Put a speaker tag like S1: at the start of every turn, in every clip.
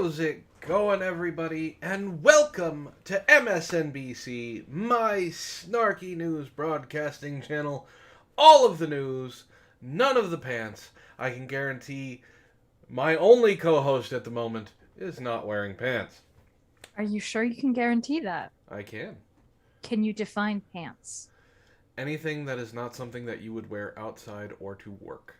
S1: How's it going, everybody? And welcome to MSNBC, my snarky news broadcasting channel. All of the news, none of the pants. I can guarantee my only co-host at the moment is not wearing pants.
S2: Are you sure you can guarantee that?
S1: I can.
S2: Can you define pants?
S1: Anything that is not something that you would wear outside or to work.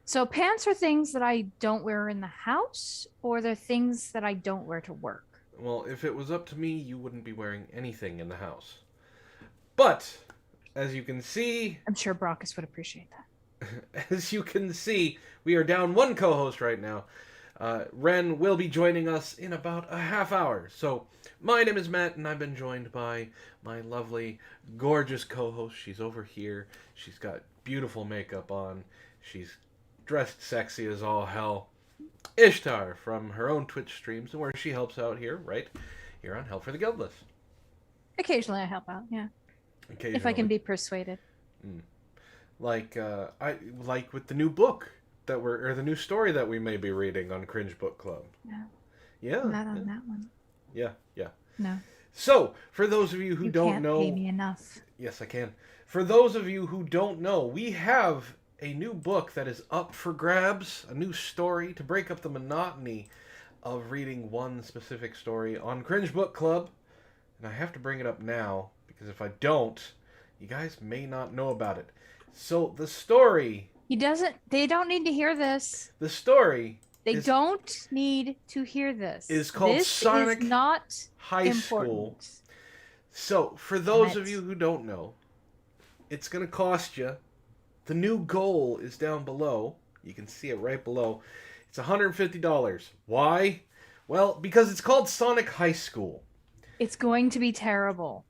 S2: So pants are things that I don't wear in the house, or they're things that I don't wear to work.
S1: Well, if it was up to me, you wouldn't be wearing anything in the house. But, as you can see,
S2: I'm sure Brockus would appreciate that.
S1: as you can see, we are down one co-host right now. Wren will be joining us in about a half hour. So, my name is Matt, and I've been joined by my lovely, gorgeous co-host. She's over here. She's got beautiful makeup on. She's dressed sexy as all hell. Ishtar from her own Twitch streams, and where she helps out here, right here on Help for the Guildless.
S2: Occasionally I help out, yeah.
S1: Occasionally.
S2: If I can be persuaded.
S1: Like with the new book or the new story that we may be reading on Cringe Book Club.
S2: No.
S1: Yeah.
S2: Not on that one.
S1: Yeah.
S2: No.
S1: So, for those of you who don't
S2: can't
S1: know,
S2: pay me enough.
S1: yes, I can. For those of you who don't know, we have a new book that is up for grabs, a new story to break up the monotony of reading one specific story on Cringe Book Club. And I have to bring it up now, because if I don't, you guys may not know about it. So the story...
S2: They don't need to hear this.
S1: The story...
S2: They don't need to hear this.
S1: Is called
S2: this
S1: Sonic
S2: is not
S1: High School. So, for those of you who don't know, it's going to cost you. The new goal is down below. You can see it right below. It's $150. Why? Well, because it's called Sonic High School.
S2: It's going to be terrible.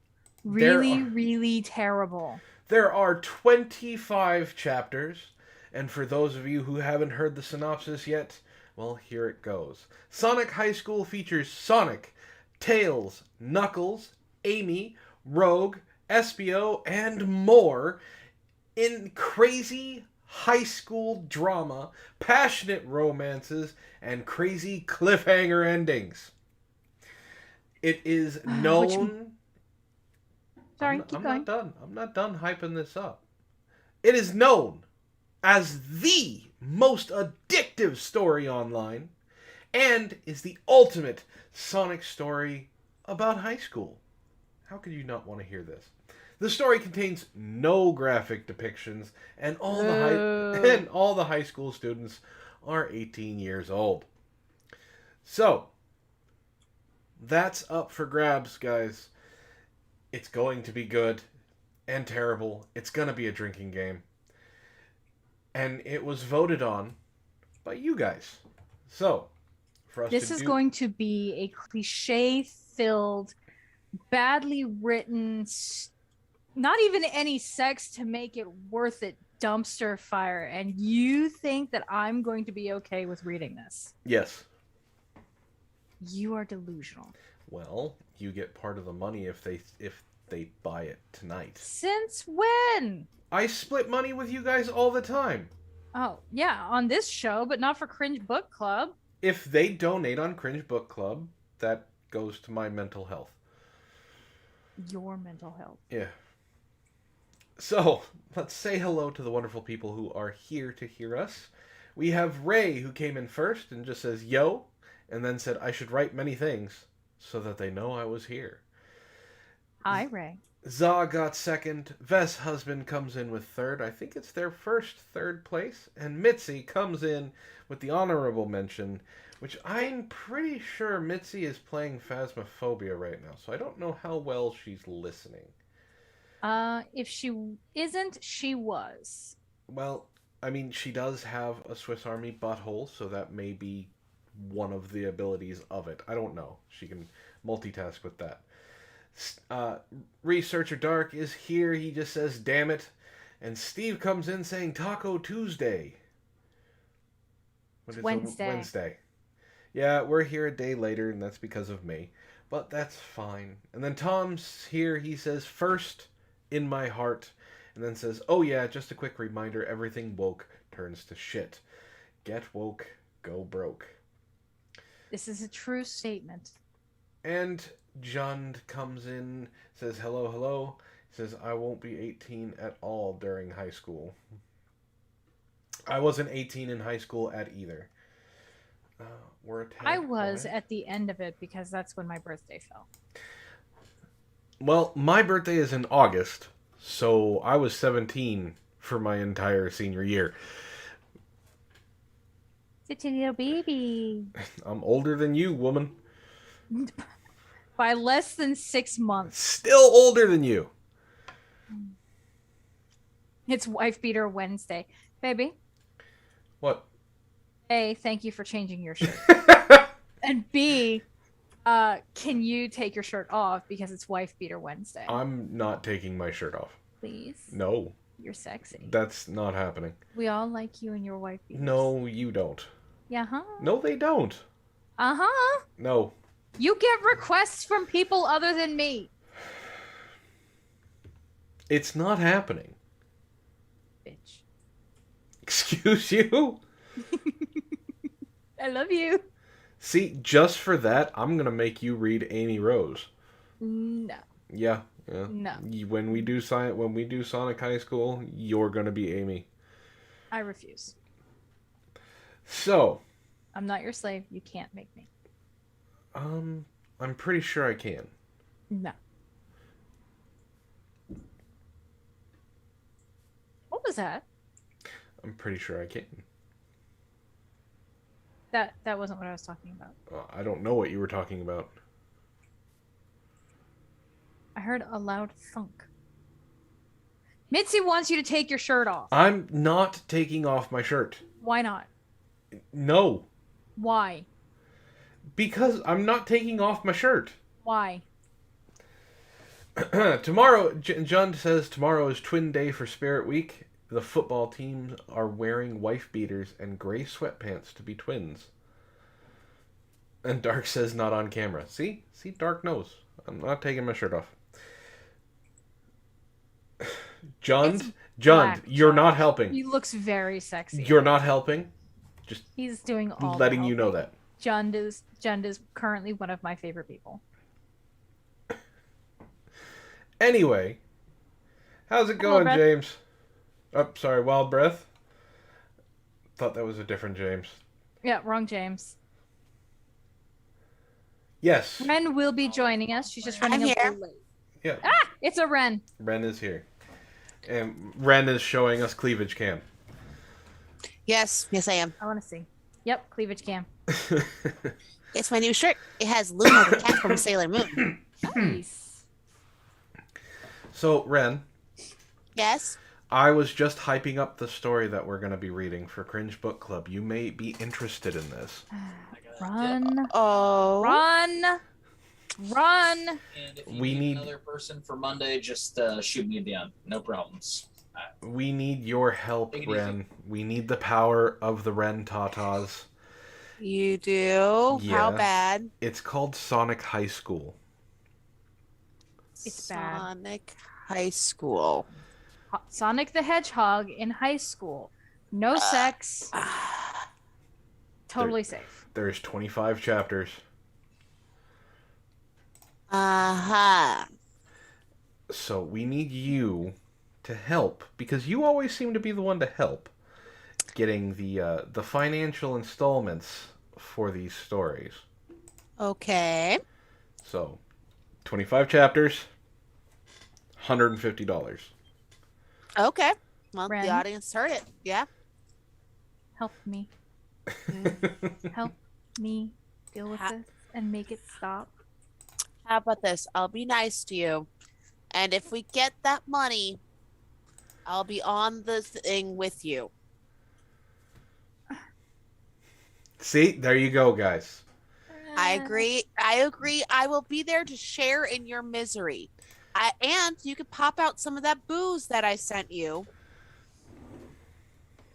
S2: Really terrible.
S1: There are 25 chapters. And for those of you who haven't heard the synopsis yet, well, here it goes. Sonic High School features Sonic, Tails, Knuckles, Amy, Rogue, Espio, and more in crazy high school drama, passionate romances, and crazy cliffhanger endings. It is known...
S2: Sorry, keep going.
S1: I'm not done hyping this up. It is known as the most addictive story online, and is the ultimate Sonic story about high school. How could you not want to hear this? The story contains no graphic depictions, and all the high school students are 18 years old. So, that's up for grabs, guys. It's going to be good and terrible. It's going to be a drinking game. And it was voted on by you guys. So, for us
S2: this is going to be a cliche-filled, badly written, not even any sex to make it worth it dumpster fire. And you think that I'm going to be okay with reading this?
S1: Yes.
S2: You are delusional.
S1: Well, you get part of the money if they buy it tonight.
S2: Since when?
S1: I split money with you guys all the time.
S2: Oh, yeah, on this show, but not for Cringe Book Club.
S1: If they donate on Cringe Book Club, that goes to my mental health.
S2: Your mental health.
S1: Yeah. So, let's say hello to the wonderful people who are here to hear us. We have Ray, who came in first and just says, yo, and then said, I should write many things so that they know I was here.
S2: Hi, Ray.
S1: Za got second. Vess' husband comes in with third. I think it's their first third place. And Mitzi comes in with the honorable mention, which I'm pretty sure Mitzi is playing Phasmophobia right now. So I don't know how well she's listening.
S2: If she isn't, she was.
S1: Well, I mean, she does have a Swiss Army butthole, so that may be one of the abilities of it. I don't know. She can multitask with that. Researcher Dark is here. He just says, damn it. And Steve comes in saying Taco Tuesday.
S2: It's Wednesday.
S1: Yeah, we're here a day later, and that's because of me. But that's fine. And then Tom's here. He says, first in my heart. And then says, oh yeah, just a quick reminder, everything woke turns to shit. Get woke, go broke.
S2: This is a true statement.
S1: And Jund comes in, says hello, hello. Says, I won't be 18 at all during high school. I wasn't 18 in high school at either.
S2: I was at the end of it because that's when my birthday fell.
S1: Well, my birthday is in August, so I was 17 for my entire senior year.
S2: Such a little baby.
S1: I'm older than you, woman.
S2: By less than 6 months.
S1: Still older than you.
S2: It's Wife Beater Wednesday. Baby.
S1: What?
S2: A, thank you for changing your shirt. And B, can you take your shirt off because it's Wife Beater Wednesday?
S1: I'm not taking my shirt off.
S2: Please?
S1: No.
S2: You're sexy.
S1: That's not happening.
S2: We all like you and your wife beaters.
S1: No, you don't.
S2: Yeah, huh?
S1: No, they don't.
S2: Uh-huh.
S1: No.
S2: You get requests from people other than me.
S1: It's not happening.
S2: Bitch.
S1: Excuse you?
S2: I love you.
S1: See, just for that, I'm gonna make you read Amy Rose.
S2: No.
S1: Yeah.
S2: No.
S1: When we do Sonic High School, you're gonna be Amy.
S2: I refuse.
S1: So.
S2: I'm not your slave. You can't make me.
S1: I'm pretty sure I can.
S2: No. What was that?
S1: I'm pretty sure I can.
S2: That wasn't what I was talking about.
S1: I don't know what you were talking about.
S2: I heard a loud thunk. Mitzi wants you to take your shirt off.
S1: I'm not taking off my shirt.
S2: Why not?
S1: No.
S2: Why?
S1: Because I'm not taking off my shirt.
S2: Why?
S1: Tomorrow, John says tomorrow is twin day for Spirit Week. The football teams are wearing wife beaters and gray sweatpants to be twins. And Dark says not on camera. See, Dark knows. I'm not taking my shirt off. John, you're not helping.
S2: He looks very sexy.
S1: You're not helping. Just
S2: he's doing all
S1: letting you know that.
S2: Jund is currently one of my favorite people.
S1: Anyway, how's it going, James? Oh, sorry, Wild Breath. Thought that was a different James.
S2: Yeah, wrong James.
S1: Yes.
S2: Wren will be joining us. She's just running a little late.
S1: Yeah.
S2: Ah, it's a Wren.
S1: Wren is here. And Wren is showing us cleavage cam.
S3: Yes, I am.
S2: I want to see. Yep, cleavage cam.
S3: It's my new shirt. It has Luna the cat from Sailor Moon.
S2: Nice.
S1: So, Wren.
S3: Yes?
S1: I was just hyping up the story that we're going to be reading for Cringe Book Club. You may be interested in this.
S2: Run.
S3: Oh.
S2: Run. Run.
S4: And if you
S1: We need
S4: another person for Monday, just shoot me down. No problems.
S1: We need your help, Wren. We need the power of the Wren Tatas.
S3: You do?
S1: Yeah.
S3: How bad?
S1: It's called Sonic High School.
S2: It's bad.
S3: Sonic High School.
S2: Sonic the Hedgehog in high school. No sex. Totally safe.
S1: There's 25 chapters.
S3: Uh-huh.
S1: So we need you to help, because you always seem to be the one to help getting the financial installments for these stories.
S3: Okay.
S1: So, 25 chapters, $150.
S3: Okay. Well,
S2: Wren?
S3: the audience heard it. Yeah.
S2: Help me. Help me deal with this and make it stop.
S3: How about this? I'll be nice to you. And if we get that money, I'll be on the thing with you.
S1: See, there you go, guys.
S3: I agree. I will be there to share in your misery. And you could pop out some of that booze that I sent you.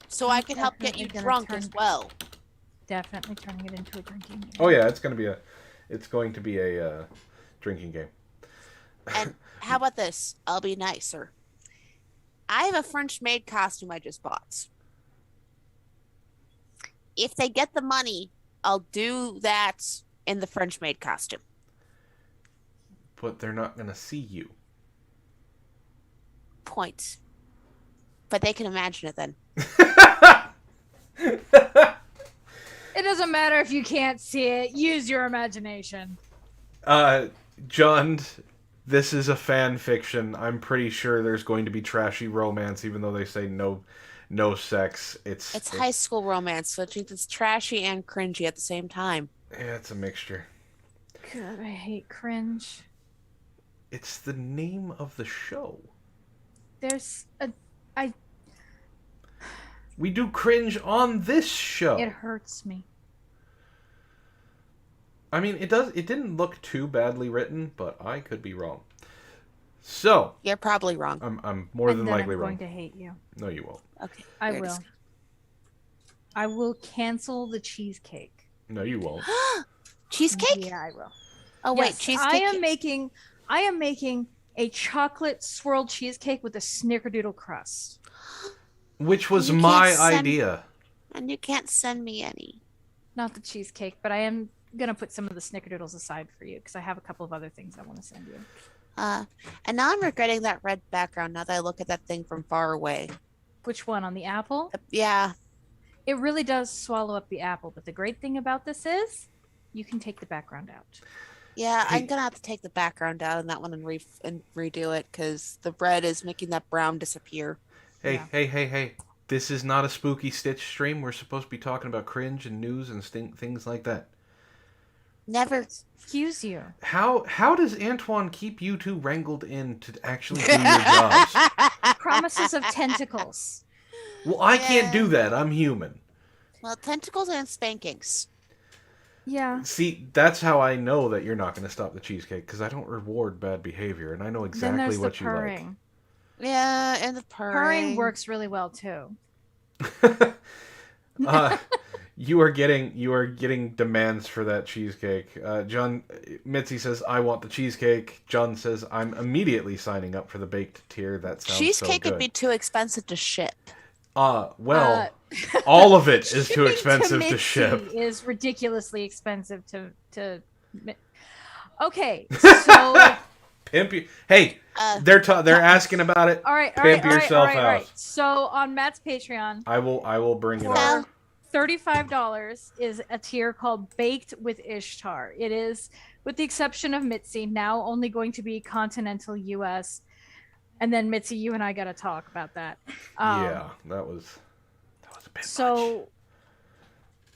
S3: So I can help get you drunk as well.
S2: Definitely turning it into a drinking game.
S1: Oh yeah, it's going to be a drinking game.
S3: And how about this? I'll be nicer. I have a French maid costume I just bought. If they get the money I'll do that in the French maid costume.
S1: But they're not going to see you.
S3: Point. But they can imagine it then.
S2: It doesn't matter if you can't see it. Use your imagination.
S1: John, this is a fan fiction. I'm pretty sure there's going to be trashy romance, even though they say no sex.
S3: It's high school romance, so it's trashy and cringy at the same time.
S1: Yeah, it's a mixture.
S2: God, I hate Cringe.
S1: It's the name of the show. We do Cringe on this show.
S2: It hurts me.
S1: I mean, it didn't look too badly written, but I could be wrong. So
S3: You're probably wrong.
S1: I'm more than likely
S2: I'm
S1: wrong.
S2: going to hate you.
S1: No, you won't.
S3: Okay.
S2: I
S3: there it
S2: will.
S3: is.
S2: I will cancel the cheesecake.
S1: No, you won't.
S3: Cheesecake?
S2: Yeah, I will.
S3: Oh wait,
S2: Yes,
S3: cheesecake.
S2: I am making a chocolate swirled cheesecake with a snickerdoodle crust.
S1: Which was
S3: You can't
S1: my
S3: send-
S1: idea.
S3: And you can't send me any.
S2: Not the cheesecake, but I am gonna put some of the snickerdoodles aside for you because I have a couple of other things I want to send you.
S3: And now I'm regretting that red background now that I look at that thing from far away.
S2: Which one, on the apple?
S3: Yeah.
S2: It really does swallow up the apple, but the great thing about this is you can take the background out.
S3: Yeah,
S1: Hey.
S3: I'm gonna have to take the background out on that one and redo it because the red is making that brown disappear.
S1: Hey,
S2: Yeah.
S1: hey. This is not a spooky Stitch stream. We're supposed to be talking about cringe and news and things like that.
S3: Never.
S2: Excuse you.
S1: How does Antoine keep you two wrangled in to actually do your jobs?
S2: Promises of tentacles.
S1: Well, I can't
S3: Yeah.
S1: do that. I'm human.
S3: Well, tentacles and spankings.
S2: Yeah.
S1: See, that's how I know that you're not going to stop the cheesecake, because I don't reward bad behavior, and I know
S2: Then
S1: exactly
S2: there's the
S1: what you like.
S2: purring.
S3: Yeah, and the purring.
S2: Purring works really well too.
S1: You are getting demands for that cheesecake. John Mitzi says, "I want the cheesecake." John says, "I'm immediately signing up for the baked tier." That sounds
S3: Cheesecake
S1: so
S3: would be
S1: good.
S3: too expensive to ship.
S1: Well, all of it is too
S2: Shipping
S1: expensive to
S2: Mitzi
S1: ship.
S2: Is ridiculously expensive to. Okay, so
S1: Pimp you. Hey, they're asking about it.
S2: all right,
S1: Pimp yourself
S2: all right.
S1: out.
S2: So on Matt's Patreon,
S1: I will bring it
S2: for
S1: up.
S2: $35 is a tier called Baked with Ishtar. It is, with the exception of Mitzi, now only going to be continental U.S. And then Mitzi, you and I got to talk about that.
S1: Yeah, that was a bit
S2: So
S1: much.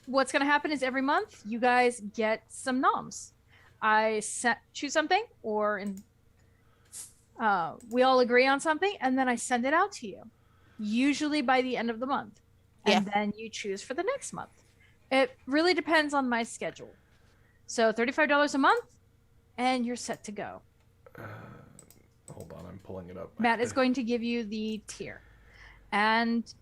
S2: what's going to happen is every month you guys get some noms. I choose something, or we all agree on something, and then I send it out to you, usually by the end of the month. And then you choose for the next month. It really depends on my schedule. So $35 a month, and you're set to go.
S1: Hold on, I'm pulling it up.
S2: Matt is going to give you the tier. And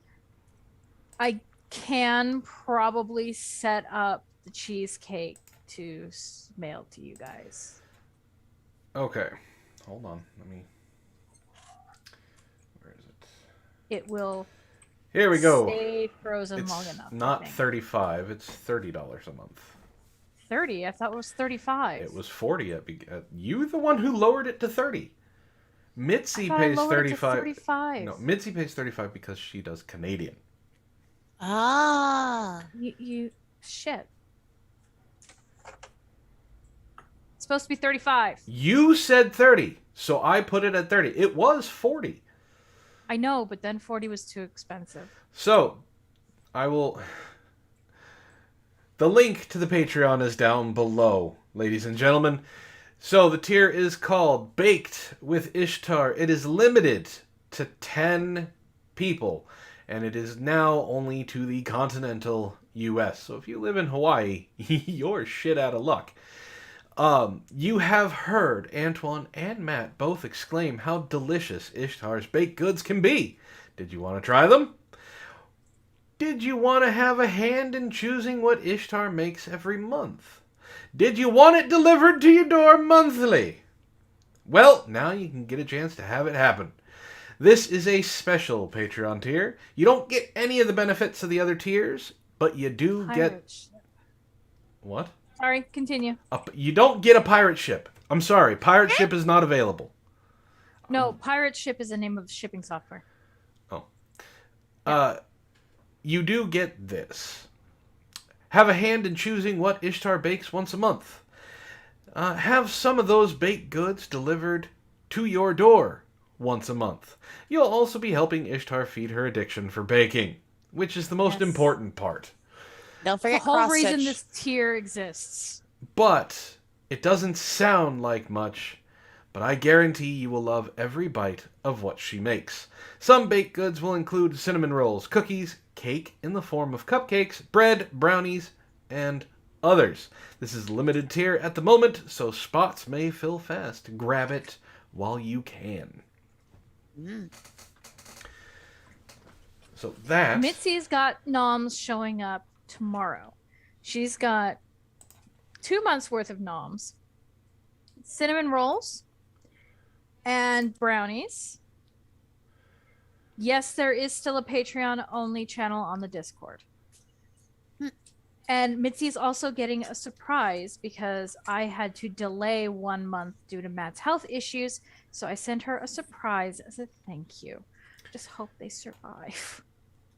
S2: I can probably set up the cheesecake to mail to you guys.
S1: Okay, hold on. Let me. Where is it?
S2: It will
S1: Here we go.
S2: stay frozen
S1: It's
S2: long enough. I
S1: not
S2: think.
S1: 35. It's $30 a month.
S2: 30. I thought it was 35.
S1: It was 40 at you the one who lowered it to 30. Mitzi
S2: I thought I
S1: pays
S2: lowered it to
S1: 35.
S2: 35.
S1: No, Mitzi pays 35 because she does Canadian.
S3: Ah.
S2: You shit. It's supposed to be 35.
S1: You said 30, so I put it at 30. It was 40.
S2: I know, but then 40 was too expensive.
S1: So, I will. The link to the Patreon is down below, ladies and gentlemen. So, the tier is called Baked with Ishtar. It is limited to 10 people, and it is now only to the continental US. So, if you live in Hawaii, you're shit out of luck. You have heard Antoine and Matt both exclaim how delicious Ishtar's baked goods can be. Did you want to try them? Did you want to have a hand in choosing what Ishtar makes every month? Did you want it delivered to your door monthly? Well, now you can get a chance to have it happen. This is a special Patreon tier. You don't get any of the benefits of the other tiers, but you do get...
S2: Pirate ship.
S1: What?
S2: Sorry, continue.
S1: You don't get a pirate ship. I'm sorry. Pirate ship is not available.
S2: No, pirate ship is the name of shipping software.
S1: Oh. You do get this. Have a hand in choosing what Ishtar bakes once a month. Have some of those baked goods delivered to your door once a month. You'll also be helping Ishtar feed her addiction for baking, which is the most important part.
S3: Don't
S2: The
S3: forget
S2: whole
S3: cross
S2: reason
S3: stitch.
S2: this tier exists.
S1: But it doesn't sound like much, but I guarantee you will love every bite of what she makes. Some baked goods will include cinnamon rolls, cookies, cake in the form of cupcakes, bread, brownies, and others. This is limited tier at the moment, so spots may fill fast. Grab it while you can. So that...
S2: Mitzi's got noms showing up tomorrow. She's got 2 months worth of noms, cinnamon rolls, and brownies. Yes, there is still a Patreon only channel on the Discord. And Mitzi's also getting a surprise because I had to delay 1 month due to Matt's health issues. So I sent her a surprise as a thank you. Just hope they survive.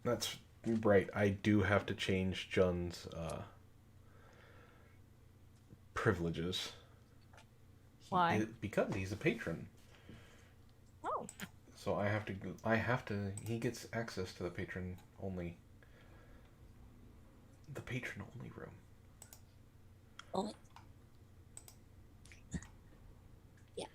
S1: That's right. I do have to change John's privileges.
S2: Why?
S1: Because he's a patron.
S2: Oh.
S1: So he gets access to the patron only room.
S3: Oh. Yeah.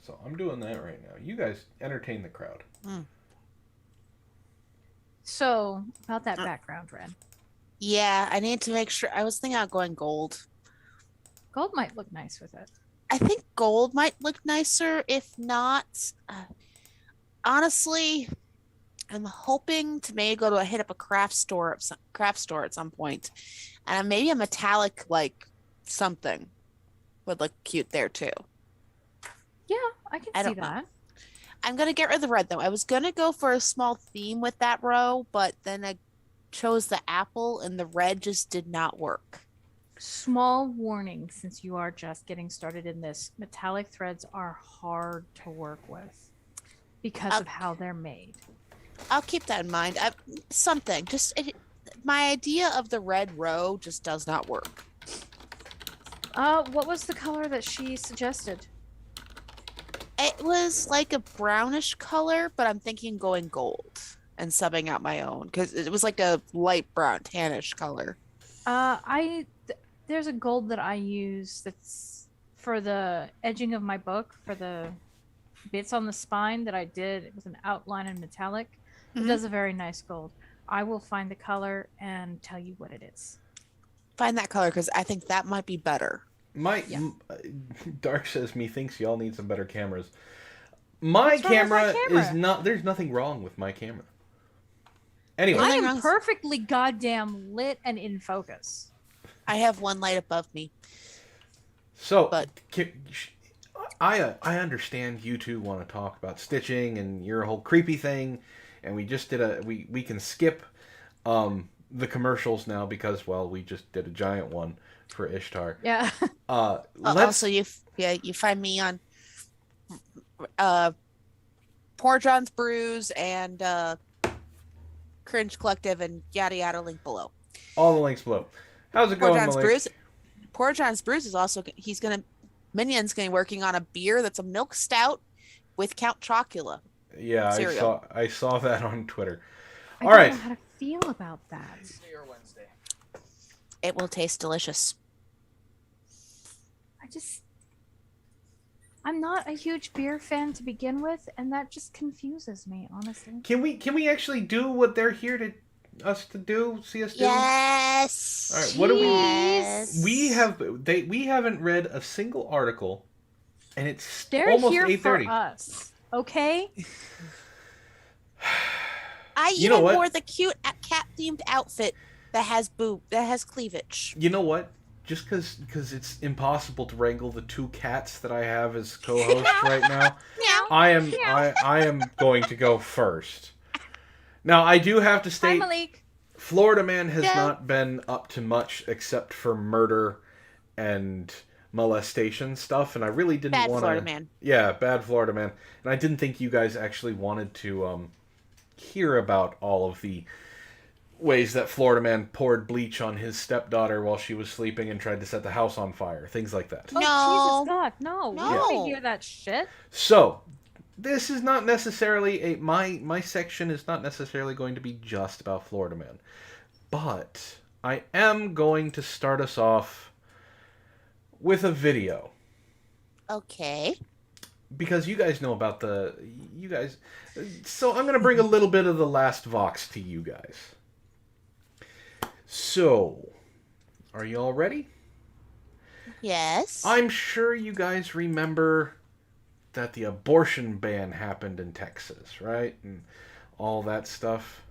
S1: So I'm doing that right now. You guys entertain the crowd.
S2: So, about that background, Wren.
S3: Yeah, I need to make sure. I was thinking about going gold.
S2: Gold might look nice with it.
S3: I think gold might look nicer. If not, honestly, I'm hoping to maybe hit up a craft store at some point, and maybe a metallic like something would look cute there too.
S2: Yeah, I can see that.
S3: I'm gonna get rid of the red though. I was gonna go for a small theme with that row, but then I chose the apple and the red just did not work.
S2: Small warning, since you are just getting started in this, metallic threads are hard to work with because of how they're made.
S3: I'll keep that in mind. My idea of the red row just does not work.
S2: What was the color that she suggested?
S3: It was like a brownish color, but I'm thinking going gold and subbing out my own because it was like a light brown, tannish color.
S2: There's a gold that I use that's for the edging of my book, for the bits on the spine that I did. It was an outline in metallic. It does a very nice gold. I will find the color and tell you what it is.
S3: Find that color because I think that might be better.
S1: Dark says methinks y'all need some better cameras. My camera is not. There's nothing wrong with my camera. Anyway,
S2: I am perfectly goddamn lit and in focus.
S3: I have one light above me.
S1: So, I understand you two want to talk about stitching and your whole creepy thing, and we just did we can skip the commercials now because we just did a giant one for Ishtar.
S2: Yeah.
S3: Also, you find me on Poor John's Brews and Cringe Collective and yada yada. Link below.
S1: All the links below. How's it going, Malik?
S3: Poor John's Brews is also Minion's going to be working on a beer that's a milk stout with Count Chocula.
S1: Yeah,
S3: cereal.
S1: I saw that on Twitter.
S2: I don't know how to feel about that.
S4: Wednesday.
S3: It will taste delicious.
S2: I'm not a huge beer fan to begin with, and that just confuses me, honestly.
S1: Can we actually do what they're here to see us do?
S3: Yes.
S1: All right, what do we haven't read a single article, and it's almost 8:30.
S2: They're here for us, okay?
S3: I
S1: You know what?
S3: wore the cute cat themed outfit that has cleavage.
S1: You know what? just because it's impossible to wrangle the 2 cats that I have as co-hosts right now, I am going to go first. Now, I do have to
S2: Hi,
S1: state,
S2: Malik.
S1: Florida Man has not been up to much except for murder and molestation stuff, and I really didn't want to...
S3: Bad Florida Man.
S1: Yeah, bad Florida Man. And I didn't think you guys actually wanted to hear about all of the ways that Florida Man poured bleach on his stepdaughter while she was sleeping and tried to set the house on fire. Things like that.
S2: Oh,
S3: No.
S2: Jesus God, no. We
S3: No.
S2: don't want to hear that shit.
S1: So, this is not necessarily my section is not necessarily going to be just about Florida Man. But I am going to start us off with a video.
S3: Okay.
S1: Because you guys know about so I'm going to bring a little bit of the last Vox to you guys. So, are you all ready?
S3: Yes.
S1: I'm sure you guys remember that the abortion ban happened in Texas, right? And all that stuff.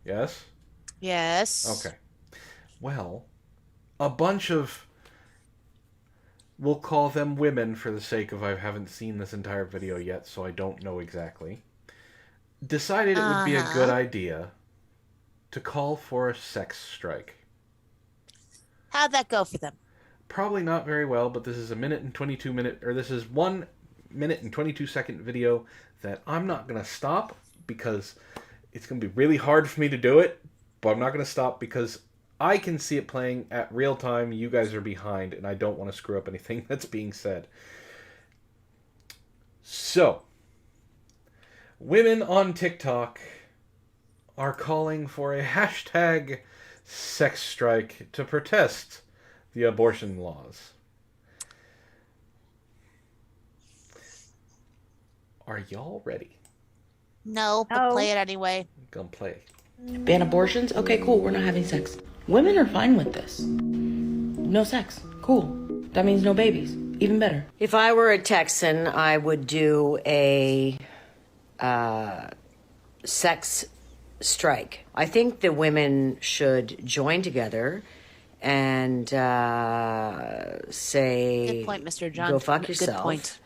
S1: Yes?
S3: Yes.
S1: Okay. Well, a bunch of, we'll call them women for the sake of I haven't seen this entire video yet, so I don't know exactly, decided it would be a good idea to call for a sex strike.
S3: How'd that go for them?
S1: Probably not very well, but this is this is 1 minute and 22 second video that I'm not going to stop because it's going to be really hard for me to do it, but I'm not going to stop because I can see it playing at real time. You guys are behind, and I don't want to screw up anything that's being said. So, women on TikTok are calling for a hashtag sex strike to protest the abortion laws. Are y'all ready?
S3: No, but play it anyway.
S1: Gonna play.
S5: Ban abortions? Okay, cool. We're not having sex. Women are fine with this. No sex. Cool. That means no babies. Even better.
S6: If I were a Texan, I would do a sex strike. I think the women should join together and say,
S3: Good point, Mr. John.
S6: go fuck yourself.
S3: Good point.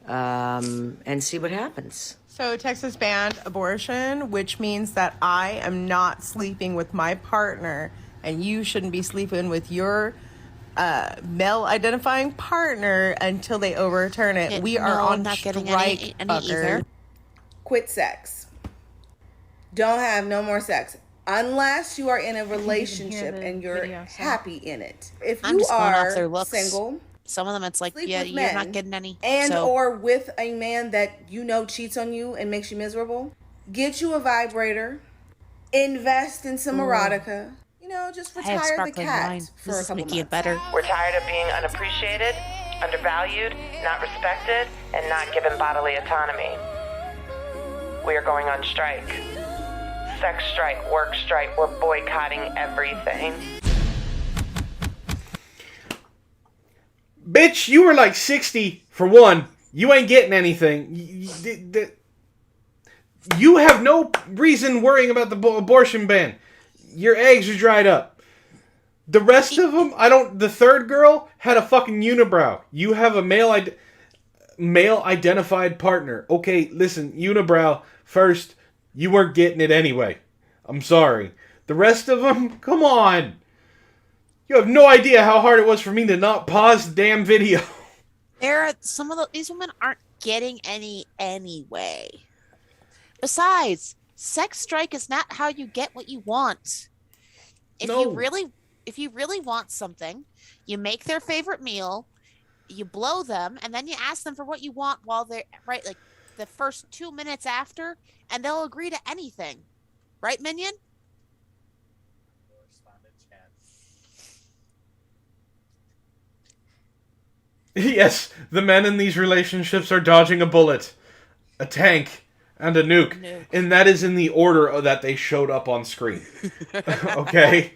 S6: And see what happens.
S7: So Texas banned abortion, which means that I am not sleeping with my partner, and you shouldn't be sleeping with your male-identifying partner until they overturn it. We are on
S3: not
S7: strike,
S3: getting any
S7: fucker.
S3: either.
S8: Quit sex. Don't have no more sex. Unless you are in a relationship
S2: the
S8: and you're
S2: video, so.
S8: happy in it. If
S3: I'm
S8: you
S3: just going off their
S8: are
S3: looks.
S8: single
S3: Some of them, it's like,
S8: Sleep
S3: yeah,
S8: with
S3: you're not
S8: men
S3: getting any.
S8: and
S3: so.
S8: or with a man that you know cheats on you and makes you miserable, get you a vibrator, invest in some erotica. You know, just
S3: I have
S8: retire the
S3: sparkling
S8: cat
S3: wine.
S8: for
S3: This
S8: a
S3: is
S8: couple
S3: making it
S8: months.
S3: better.
S5: We're tired of being unappreciated, undervalued, not respected, and not given bodily autonomy. We are going on strike. Sex strike, work strike, we're boycotting everything.
S1: Bitch, you were like 60 for one. You ain't getting anything. You have no reason worrying about the abortion ban. Your eggs are dried up. The rest of them, the third girl had a fucking unibrow. You have a male identified partner. Okay, listen, unibrow, first, you weren't getting it anyway. I'm sorry. The rest of them, come on. You have no idea how hard it was for me to not pause the damn video.
S3: These women aren't getting any anyway. Besides, sex strike is not how you get what you want. If
S1: No.
S3: you really want something, you make their favorite meal, you blow them, and then you ask them for what you want while they're right, like the first 2 minutes after, and they'll agree to anything. Right, Minion?
S1: Yes, the men in these relationships are dodging a bullet, a tank, and a nuke. And that is in the order that they showed up on screen. Okay?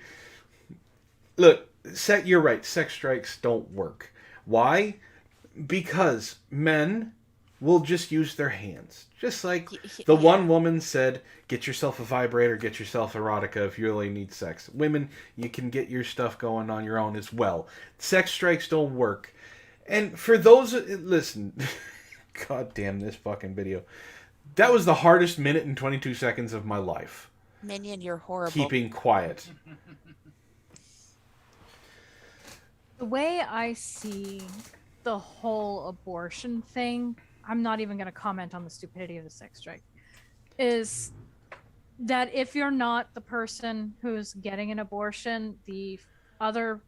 S1: Look, you're right. Sex strikes don't work. Why? Because men will just use their hands. Just like the one woman said, get yourself a vibrator, get yourself erotica if you really need sex. Women, you can get your stuff going on your own as well. Sex strikes don't work. And for those... Listen, god damn this fucking video. That was the hardest minute and 22 seconds of my life.
S3: Minion, you're horrible.
S1: Keeping quiet.
S2: The way I see the whole abortion thing, I'm not even going to comment on the stupidity of the sex strike, is that if you're not the person who's getting an abortion, the other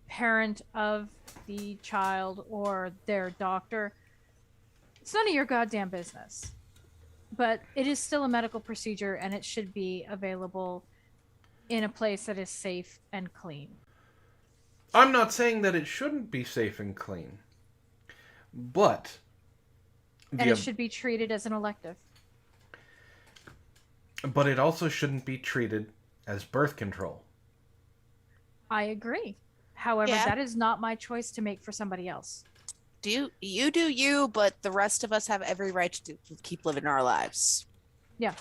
S2: parent of the child or their doctor, it's none of your goddamn business. But it is still a medical procedure, and it should be available in a place that is safe and clean.
S1: I'm not saying that it shouldn't be safe and clean, but...
S2: And it should be treated as an elective.
S1: But it also shouldn't be treated as birth control.
S2: I agree. However, that is not my choice to make for somebody else.
S3: You do you, but the rest of us have every right to keep living our lives.
S2: Yeah.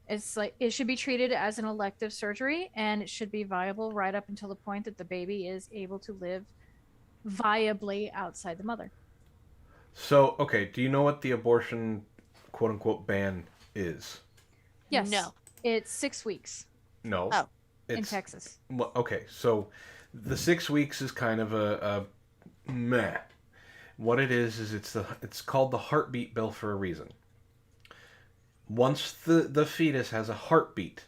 S2: It's like it should be treated as an elective surgery, and it should be viable right up until the point that the baby is able to live viably outside the mother.
S1: So, okay, do you know what the abortion quote-unquote ban is?
S2: Yes.
S3: No.
S2: It's 6 weeks.
S1: No.
S3: Oh.
S2: In Texas.
S1: Well, okay, so the 6 weeks is kind of a meh. What it is it's called the heartbeat bill for a reason. Once the fetus has a heartbeat,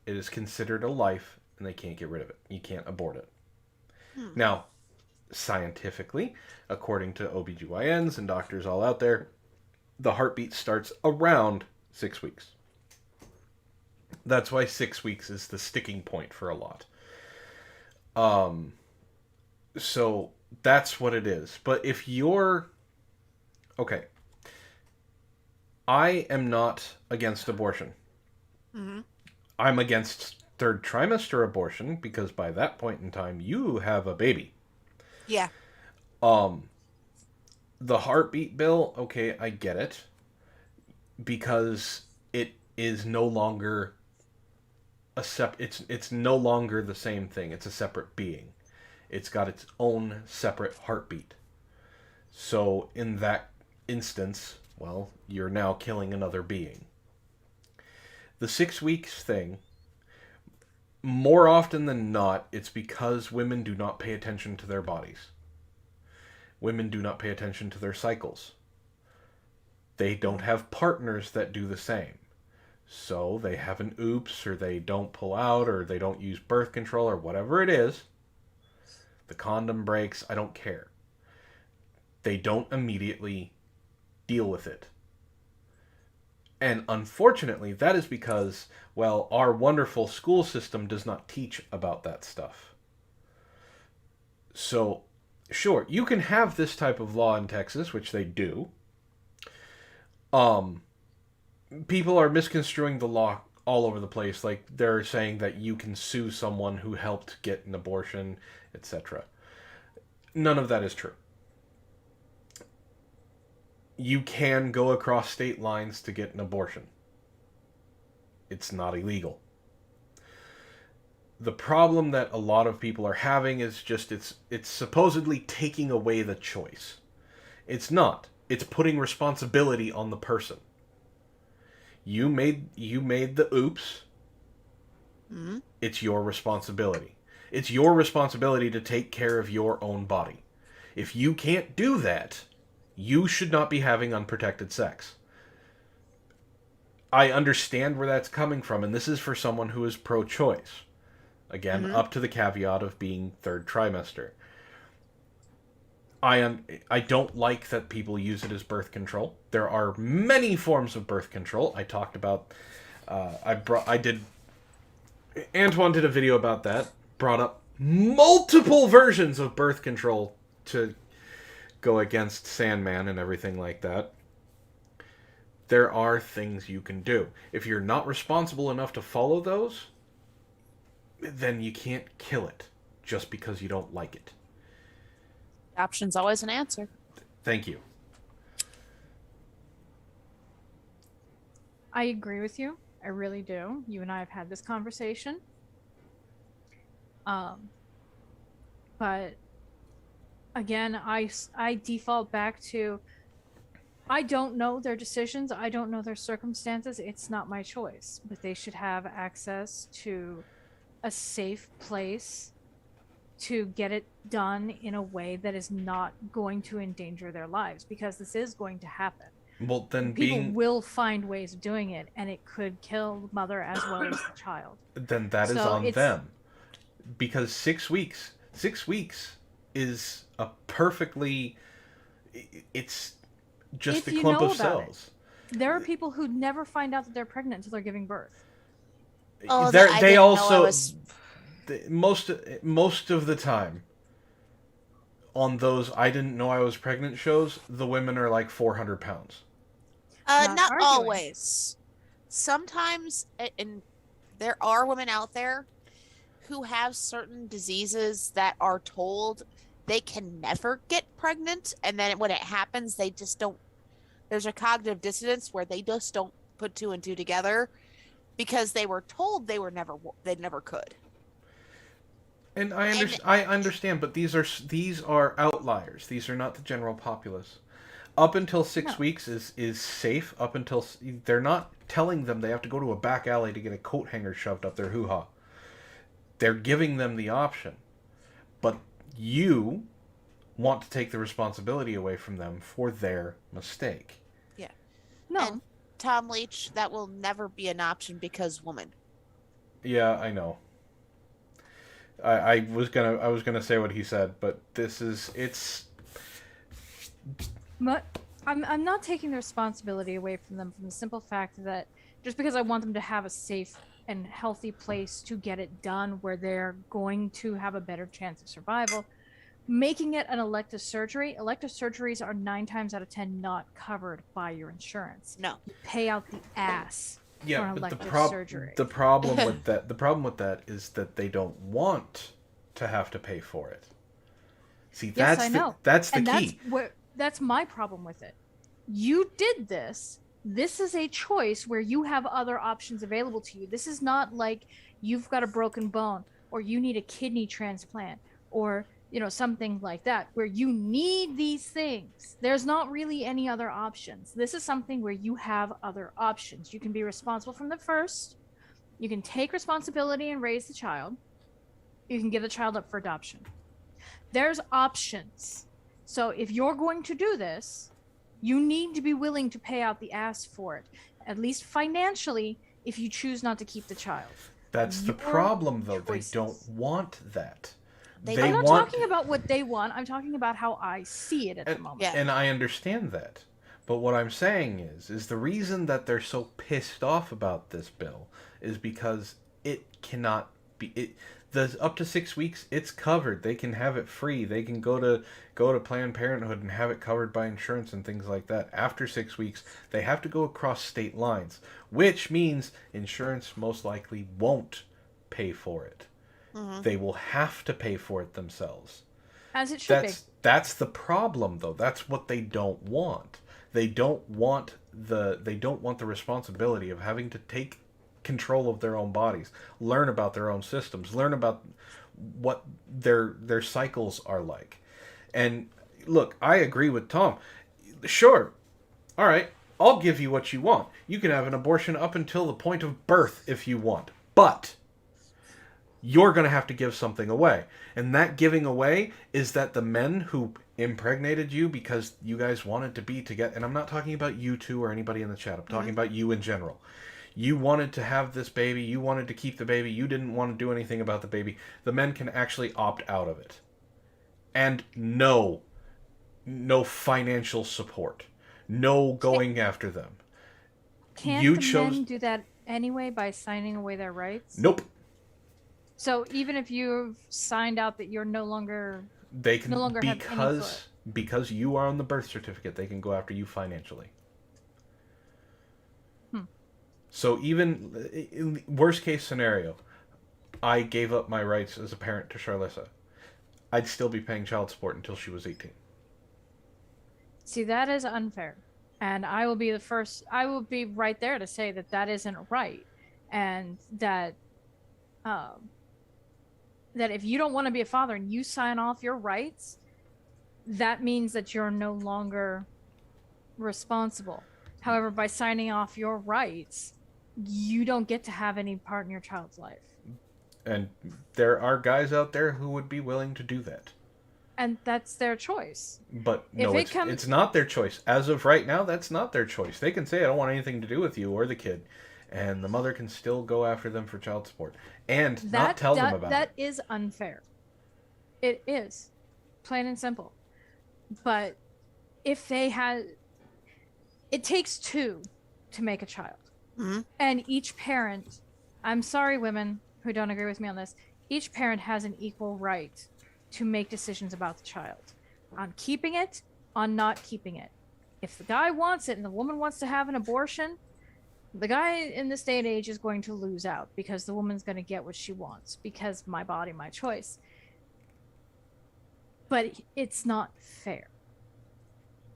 S1: it is considered a life, and they can't get rid of it. You can't abort it. Now, scientifically, according to OBGYNs and doctors all out there, the heartbeat starts around 6 weeks. That's why 6 weeks is the sticking point for a lot. So that's what it is. But if you're... Okay. I am not against abortion.
S3: Mm-hmm.
S1: I'm against third trimester abortion because by that point in time, you have a baby.
S3: Yeah.
S1: The heartbeat bill, okay, I get it. Because it is no longer it's no longer the same thing. It's a separate being. It's got its own separate heartbeat. So in that instance, well, you're now killing another being. The 6 weeks thing, more often than not, it's because women do not pay attention to their bodies. Women do not pay attention to their cycles. They don't have partners that do the same. So they have an oops, or they don't pull out, or they don't use birth control, or whatever it is. The condom breaks, I don't care. They don't immediately deal with it. And unfortunately, that is because, well, our wonderful school system does not teach about that stuff. So, sure, you can have this type of law in Texas, which they do. People are misconstruing the law all over the place. Like, they're saying that you can sue someone who helped get an abortion, etc. None of that is true. You can go across state lines to get an abortion. It's not illegal. The problem that a lot of people are having is just it's supposedly taking away the choice. It's not. It's putting responsibility on the person. You made the oops.
S3: Mm-hmm.
S1: It's your responsibility. It's your responsibility to take care of your own body. If you can't do that, you should not be having unprotected sex. I understand where that's coming from, and this is for someone who is pro-choice. Again, up to the caveat of being third trimester. I don't like that people use it as birth control. There are many forms of birth control. I talked about... Antoine did a video about that. Brought up multiple versions of birth control to go against Sandman and everything like that. There are things you can do. If you're not responsible enough to follow those, then you can't kill it just because you don't like it.
S3: Option's always an answer.
S1: Thank you.
S2: I agree with you. I really do. You and I have had this conversation. But again, I default back to, I don't know their decisions. I don't know their circumstances. It's not my choice. But they should have access to a safe place to get it done in a way that is not going to endanger their lives, because this is going to happen.
S1: Well, then
S2: People will find ways of doing it, and it could kill the mother as well as the child.
S1: Then that is
S2: So
S1: on them. Because 6 weeks is a perfectly, it's just
S2: If
S1: a
S2: you
S1: clump
S2: know
S1: of
S2: about
S1: cells.
S2: There are people who never find out that they're pregnant until they're giving birth.
S3: Oh,
S1: They're-
S3: I
S1: they
S3: didn't know I
S1: also
S3: was-
S1: most of the time on those I didn't know I was pregnant shows, the women are like 400 pounds.
S3: Not
S2: arguing.
S3: always. Sometimes, and there are women out there who have certain diseases that are told they can never get pregnant, and then when it happens, they just don't. There's a cognitive dissonance where they just don't put two and two together because they were told they never could.
S1: And I understand, but these are outliers. These are not the general populace. Up until 6 weeks is safe. Up until they're not telling them they have to go to a back alley to get a coat hanger shoved up their hoo-ha. They're giving them the option. But you want to take the responsibility away from them for their mistake.
S3: Yeah.
S2: No.
S3: And Tom Leach, that will never be an option because woman.
S1: Yeah, I know. I was gonna say what he said, but it's.
S2: But I'm not taking the responsibility away from them, from the simple fact that just because I want them to have a safe and healthy place to get it done where they're going to have a better chance of survival, making it an elective surgeries are 9 times out of 10 not covered by your insurance.
S3: No.
S2: You pay out the ass for
S1: Yeah,
S2: an
S1: but
S2: elective surgery.
S1: the problem with that is that they don't want to have to pay for it. See,
S2: Yes, I know.
S1: That's the
S2: and
S1: key.
S2: That's my problem with it. You did this. This is a choice where you have other options available to you. This is not like you've got a broken bone or you need a kidney transplant or, something like that, where you need these things. There's not really any other options. This is something where you have other options. You can be responsible from the first. You can take responsibility and raise the child. You can give the child up for adoption. There's options. So if you're going to do this, you need to be willing to pay out the ass for it, at least financially, if you choose not to keep the child.
S1: That's the problem, though. Choices. They don't want that.
S2: I'm not talking about what they want. I'm talking about how I see it at the moment.
S3: Yeah.
S1: And I understand that. But what I'm saying is the reason that they're so pissed off about this bill is because it cannot be... The up to 6 weeks, it's covered. They can have it free. They can go to Planned Parenthood and have it covered by insurance and things like that. After 6 weeks, they have to go across state lines, which means insurance most likely won't pay for it. Mm-hmm. They will have to pay for it themselves.
S2: As it should be.
S1: That's the problem, though. That's what they don't want. They don't want the responsibility of having to take control of their own bodies, learn about their own systems, learn about what their cycles are like. And look, I agree with Tom. Sure, all right, I'll give you what you want. You can have an abortion up until the point of birth if you want, but you're going to have to give something away. And that giving away is that the men who impregnated you because you guys wanted to be together, and I'm not talking about you two or anybody in the chat, I'm talking about you in general. You wanted to have this baby. You wanted to keep the baby. You didn't want to do anything about the baby. The men can actually opt out of it. And no financial support. No going after them.
S2: Can't men do that anyway by signing away their rights?
S1: Nope.
S2: So even if you've signed out that you're no longer...
S1: They can,
S2: no longer
S1: because you are on the birth certificate, they can go after you financially. So even in worst case scenario, I gave up my rights as a parent to Charlissa. I'd still be paying child support until she was 18.
S2: See, that is unfair. And I will be right there to say that that isn't right. And that that if you don't want to be a father and you sign off your rights, that means that you're no longer responsible. However, by signing off your rights, you don't get to have any part in your child's life.
S1: And there are guys out there who would be willing to do that.
S2: And that's their choice.
S1: But no, it's not their choice. As of right now, that's not their choice. They can say, I don't want anything to do with you or the kid. And the mother can still go after them for child support. And not tell them about it.
S2: That is unfair. It is. Plain and simple. But if they had... It takes two to make a child.
S3: Mm-hmm.
S2: And each parent... I'm sorry, women who don't agree with me on this. Each parent has an equal right to make decisions about the child. On keeping it, on not keeping it. If the guy wants it and the woman wants to have an abortion, the guy in this day and age is going to lose out because the woman's going to get what she wants because my body, my choice. But it's not fair.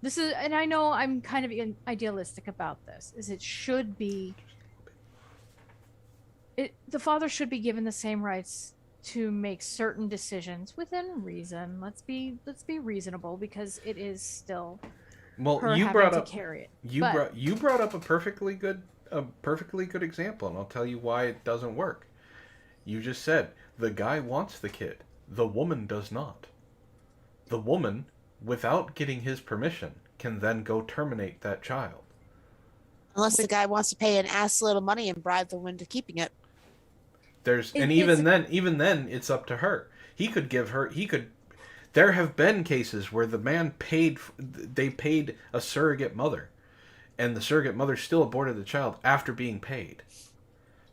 S2: This is, and I know I'm kind of idealistic about this, is it should be, the father should be given the same rights to make certain decisions within reason. Let's be reasonable because it is still her
S1: you
S2: having
S1: brought
S2: to
S1: up
S2: carry it.
S1: you brought up a perfectly good example, and I'll tell you why it doesn't work. You just said the guy wants the kid, the woman does not. The woman, without getting his permission, can then go terminate that child.
S3: Unless the guy wants to pay an ass load of money and bribe the woman to keeping it.
S1: Even then, it's up to her. There have been cases where the man paid a surrogate mother, and the surrogate mother still aborted the child after being paid,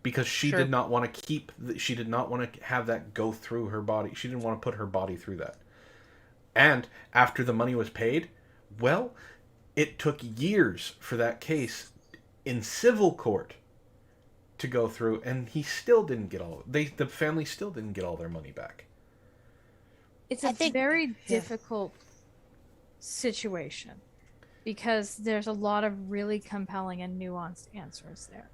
S1: because she did not want to have that go through her body. She didn't want to put her body through that. And after the money was paid, well, it took years for that case in civil court to go through, and he still didn't get the family still didn't get all their money back.
S2: It's a very difficult situation because there's a lot of really compelling and nuanced answers there.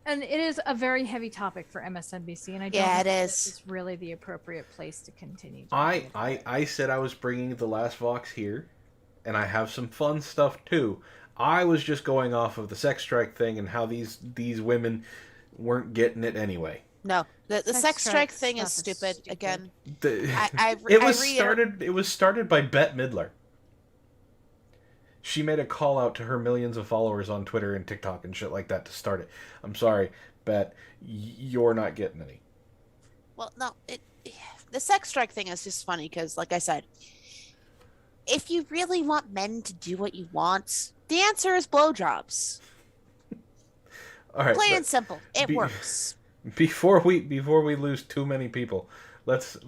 S2: And it is a very heavy topic for MSNBC, and I don't think this is really the appropriate place to continue.
S1: I said I was bringing the last Vox here, and I have some fun stuff too. I was just going off of the sex strike thing and how these women weren't getting it anyway.
S3: No, the sex strike thing is stupid. Again,
S1: it was started by Bette Midler. She made a call out to her millions of followers on Twitter and TikTok and shit like that to start it. I'm sorry, Bette, you're not getting any.
S3: Well, no, the sex strike thing is just funny because, like I said, if you really want men to do what you want, the answer is blowjobs.
S1: All right,
S3: plain and simple. It works.
S1: Before we lose too many people, let's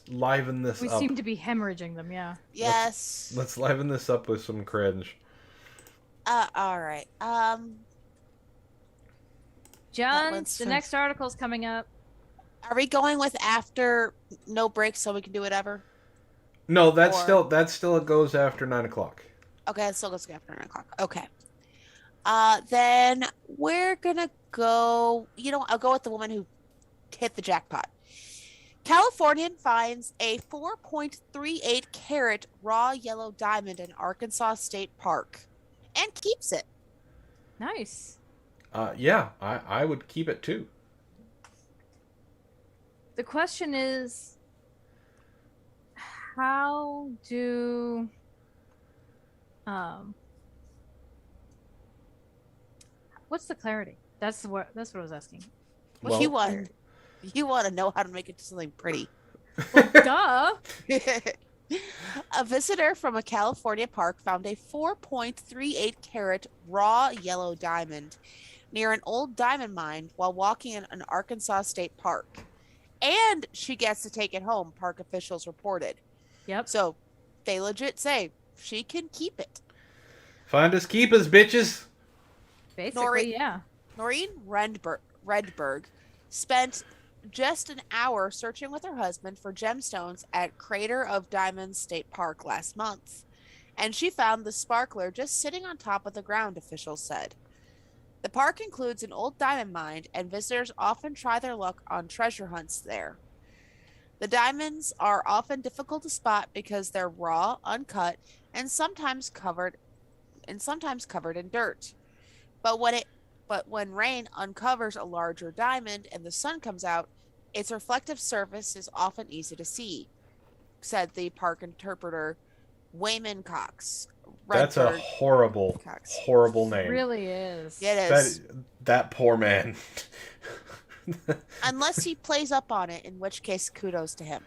S1: liven this up.
S2: We seem to be hemorrhaging them, yeah.
S3: Yes.
S1: Let's liven this up with some cringe.
S3: All right.
S2: John, the next article's coming up.
S3: Are we going with after no break so we can do whatever?
S1: No, that still goes after 9:00.
S3: Okay, it still goes after 9:00. Okay. Then we're gonna go. I'll go with the woman who hit the jackpot. Californian finds a 4.38 carat raw yellow diamond in Arkansas State Park, and keeps it.
S2: Nice.
S1: Yeah, I would keep it too.
S2: The question is, how do what's the clarity? That's what I was asking.
S3: Well, you want to know how to make it something pretty.
S2: Well, duh.
S3: A visitor from a California park found a 4.38 carat raw yellow diamond near an old diamond mine while walking in an Arkansas State Park. And she gets to take it home, park officials reported.
S2: Yep.
S3: So they legit say she can keep it.
S1: Find us keepers, bitches.
S2: Basically, yeah.
S3: Noreen Redberg spent just an hour searching with her husband for gemstones at Crater of Diamonds State Park last month. and she found the sparkler just sitting on top of the ground, officials said. The park includes an old diamond mine, and visitors often try their luck on treasure hunts there. The diamonds are often difficult to spot because they're raw, uncut, and sometimes covered in dirt. But when rain uncovers a larger diamond and the sun comes out, its reflective surface is often easy to see, said the park interpreter Wayman Cox.
S1: That's a horrible,
S3: Cox.
S1: horrible name.
S2: Really is.
S3: It is.
S1: That poor man.
S3: Unless he plays up on it, in which case kudos to him.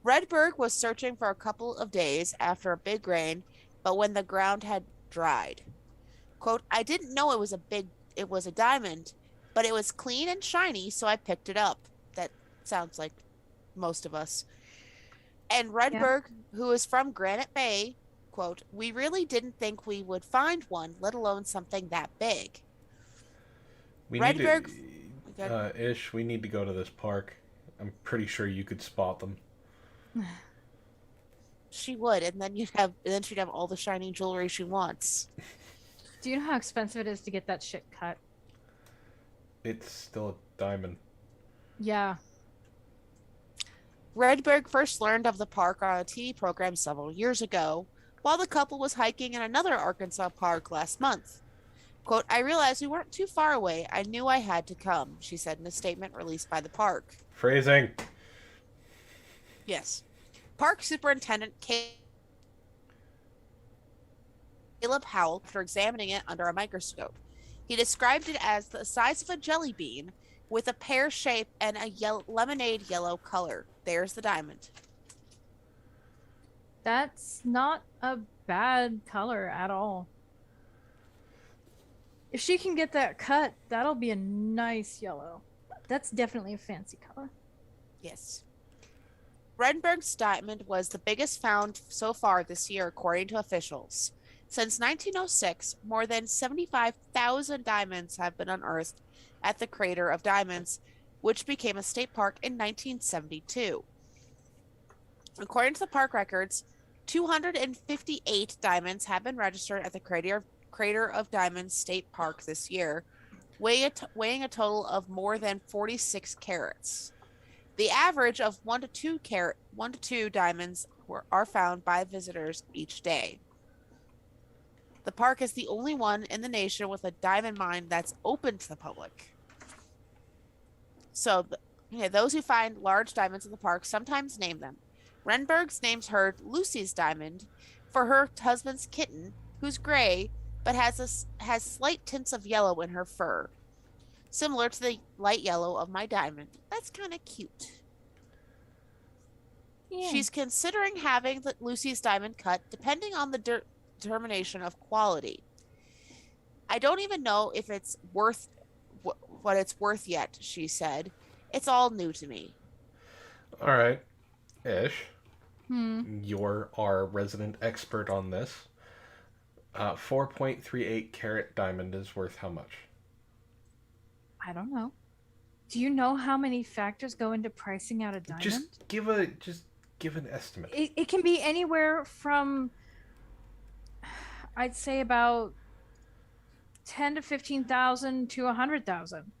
S3: Redberg was searching for a couple of days after a big rain, but when the ground had dried. Quote, I didn't know it was a diamond, but it was clean and shiny, so I picked it up. That sounds like most of us. And Redberg, who is from Granite Bay, quote, we really didn't think we would find one, let alone something that big.
S1: We
S3: Redberg,
S1: need to, Ish, we need to go to this park. I'm pretty sure you could spot them.
S3: She would, and then she'd have all the shiny jewelry she wants.
S2: Do you know how expensive it is to get that shit cut?
S1: It's still a diamond.
S2: Yeah.
S3: Redberg first learned of the park on a TV program several years ago, while the couple was hiking in another Arkansas park last month. Quote, I realized we weren't too far away. I knew I had to come, she said in a statement released by the park.
S1: Phrasing.
S3: Yes. Park Superintendent Caleb Howell, after examining it under a microscope. He described it as the size of a jelly bean with a pear shape and a lemonade yellow color. There's the diamond.
S2: That's not a bad color at all. If she can get that cut, that'll be a nice yellow. That's definitely a fancy color.
S3: Yes. Redberg's diamond was the biggest found so far this year, according to officials. Since 1906, more than 75,000 diamonds have been unearthed at the Crater of Diamonds, which became a state park in 1972. According to the park records, 258 diamonds have been registered at the Crater of Diamonds State Park this year, weighing a total of more than 46 carats. The average of 1 to 2 diamonds are found by visitors each day. The park is the only one in the nation with a diamond mine that's open to the public. So, those who find large diamonds in the park sometimes name them. Renberg's names her Lucy's diamond for her husband's kitten, who's gray but has slight tints of yellow in her fur, similar to the light yellow of my diamond. That's kind of cute. Yeah. She's considering having Lucy's diamond cut, depending on the determination of quality. I don't even know if it's worth what it's worth yet, she said. It's all new to me.
S1: All right, Ish. You're our resident expert on this. 4.38 carat diamond is worth how much?
S2: I don't know. Do you know how many factors go into pricing out a diamond?
S1: Just give an estimate.
S2: It can be anywhere from, I'd say, about 10 to 15,000 to 100,000.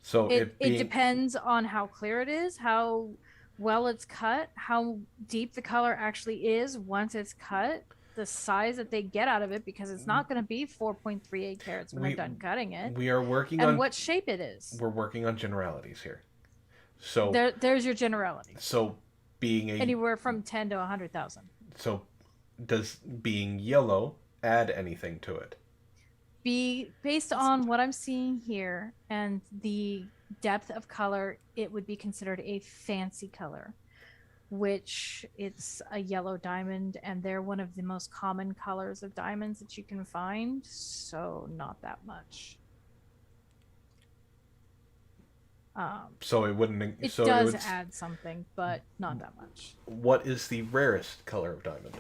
S1: So
S2: it depends on how clear it is, how well it's cut, how deep the color actually is once it's cut, the size that they get out of it, because it's not going to be 4.38 carats when they're done cutting it.
S1: We are working
S2: on
S1: what
S2: shape it is.
S1: We're working on generalities here. So
S2: there's your generality.
S1: So being
S2: anywhere from 10 to 100,000.
S1: So does being yellow add anything to it?
S2: Based on what I'm seeing here and the depth of color, it would be considered a fancy color, which it's a yellow diamond, and they're one of the most common colors of diamonds that you can find, so not that much.
S1: So it wouldn't.
S2: It does add something, but not that much.
S1: What is the rarest color of diamond?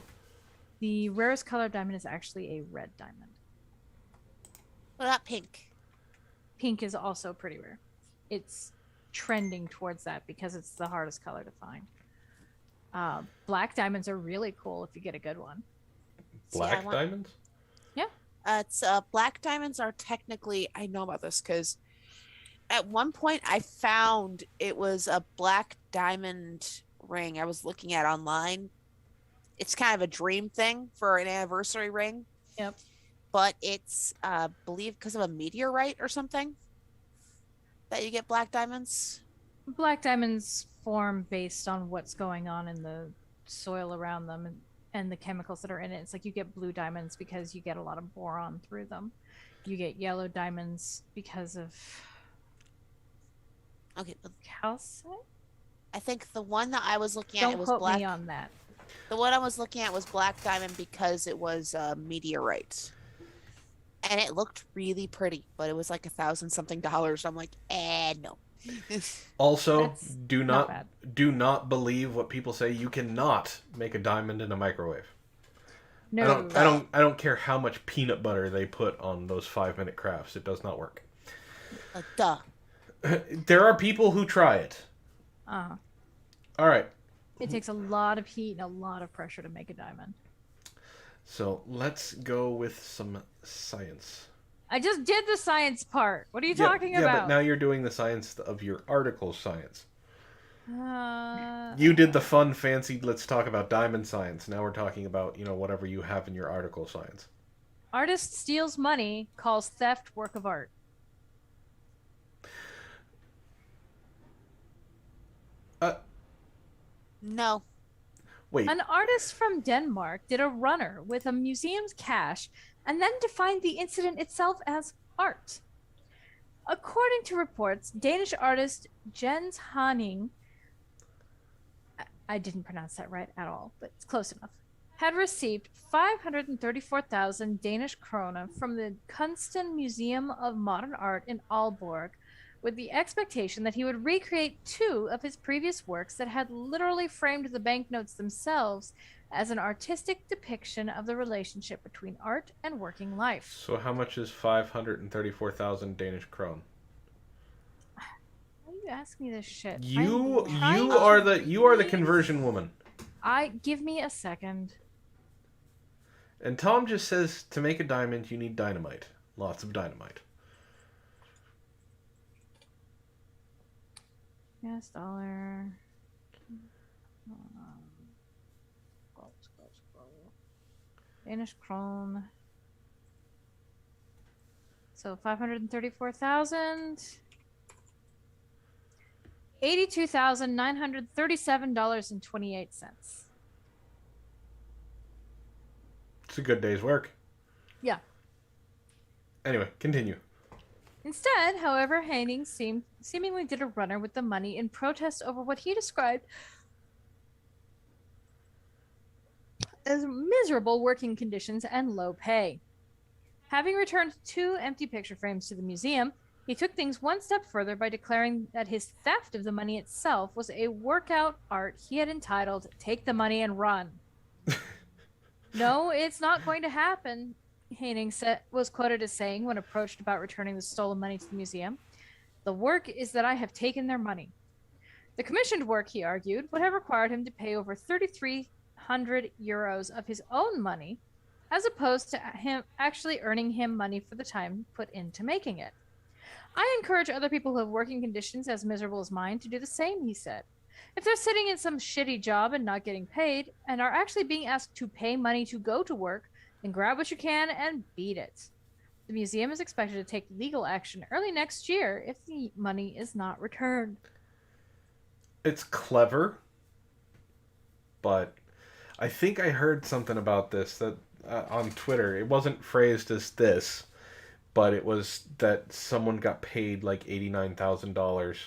S2: The rarest color of diamond is actually a red diamond.
S3: What about pink?
S2: Pink is also pretty rare. It's trending towards that because it's the hardest color to find. Black diamonds are really cool if you get a good one.
S1: Black diamonds?
S2: Yeah.
S3: It's black diamonds are technically, I know about this because at one point I found it was a black diamond ring I was looking at online. It's kind of a dream thing for an anniversary ring.
S2: Yep.
S3: But it's believe because of a meteorite or something that you get black diamonds.
S2: Black diamonds form based on what's going on in the soil around them and the chemicals that are in it. It's like you get blue diamonds because you get a lot of boron through them. You get yellow diamonds because of calcite.
S3: I think the one that I was looking at,
S2: Don't
S3: it was
S2: quote
S3: black.
S2: me on that.
S3: The one I was looking at was black diamond because it was a meteorite. And it looked really pretty, but it was like $1,000 something. I'm like, no.
S1: Also, do not believe what people say. You cannot make a diamond in a microwave.
S2: No.
S1: I don't care how much peanut butter they put on those 5-minute crafts. It does not work.
S3: Duh.
S1: There are people who try it.
S2: Uh-huh.
S1: All right.
S2: It takes a lot of heat and a lot of pressure to make a diamond.
S1: So let's go with some science.
S2: I just did the science part. What are you talking about?
S1: Yeah, but now you're doing the science of your article science. You did the fun, fancy, let's talk about diamond science. Now we're talking about, whatever you have in your article science.
S2: Artist steals money, calls theft work of art.
S3: No.
S1: Wait.
S2: An artist from Denmark did a runner with a museum's cash and then defined the incident itself as art. According to reports, Danish artist Jens Hanning, I didn't pronounce that right at all, but it's close enough, had received 534,000 Danish krone from the Kunsten Museum of Modern Art in Aalborg, with the expectation that he would recreate 2 of his previous works that had literally framed the banknotes themselves as an artistic depiction of the relationship between art and working life.
S1: So how much is 534,000 Danish krone?
S2: Why do you ask me this shit?
S1: You are the conversion woman.
S2: Give me a second.
S1: And Tom just says to make a diamond you need dynamite. Lots of dynamite.
S2: US dollar. Danish krone. So 534,000. $82,937.28.
S1: It's a good day's work.
S2: Yeah.
S1: Anyway, continue.
S2: Instead, however, Hanning seemingly did a runner with the money in protest over what he described as miserable working conditions and low pay. Having returned 2 empty picture frames to the museum, he took things one step further by declaring that his theft of the money itself was a workout art he had entitled "Take the Money and Run." No, it's not going to happen, Hanning was quoted as saying when approached about returning the stolen money to the museum. The work is that I have taken their money. The commissioned work, he argued, would have required him to pay over 3,300 euros of his own money, as opposed to him actually earning him money for the time put into making it. I encourage other people who have working conditions as miserable as mine to do the same, he said. If they're sitting in some shitty job and not getting paid, and are actually being asked to pay money to go to work, then grab what you can and beat it. The museum is expected to take legal action early next year if the money is not returned.
S1: It's clever, but I think I heard something about this that on Twitter. It wasn't phrased as this, but it was that someone got paid like $89,000,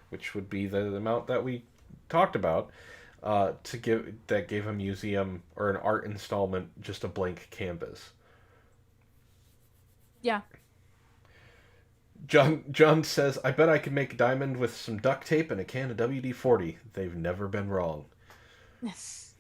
S1: which would be the amount that we talked about, gave a museum or an art installment just a blank canvas.
S2: Yeah.
S1: John says, I bet I could make a diamond with some duct tape and a can of WD-40. They've never been wrong.
S2: Yes.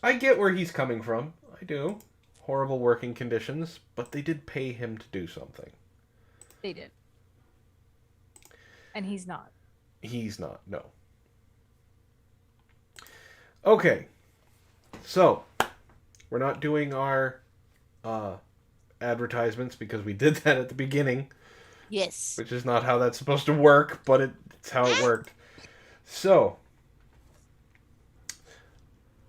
S1: I get where he's coming from. I do. Horrible working conditions, but they did pay him to do something.
S2: They did. And he's not.
S1: He's not, no. Okay. So, we're not doing our advertisements because we did that at the beginning.
S3: Yes.
S1: Which is not how that's supposed to work, but it's how it worked. So,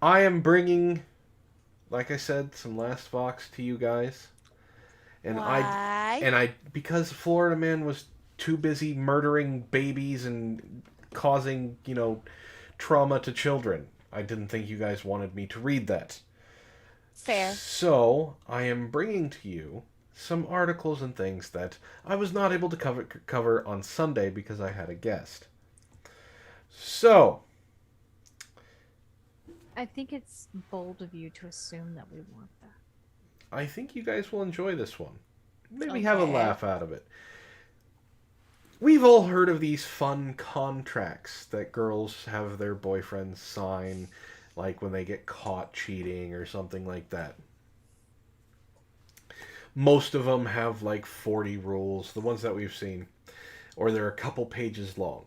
S1: I am bringing, like I said, some Last Fox to you guys. And
S3: Why?
S1: because Florida Man was too busy murdering babies and causing, trauma to children, I didn't think you guys wanted me to read that.
S3: Fair.
S1: So, I am bringing to you some articles and things that I was not able to cover on Sunday because I had a guest. So,
S2: I think it's bold of you to assume that we want that.
S1: I think you guys will enjoy this one. Maybe have a laugh out of it. We've all heard of these fun contracts that girls have their boyfriends sign, like when they get caught cheating or something like that. Most of them have like 40 rules, the ones that we've seen, or they're a couple pages long.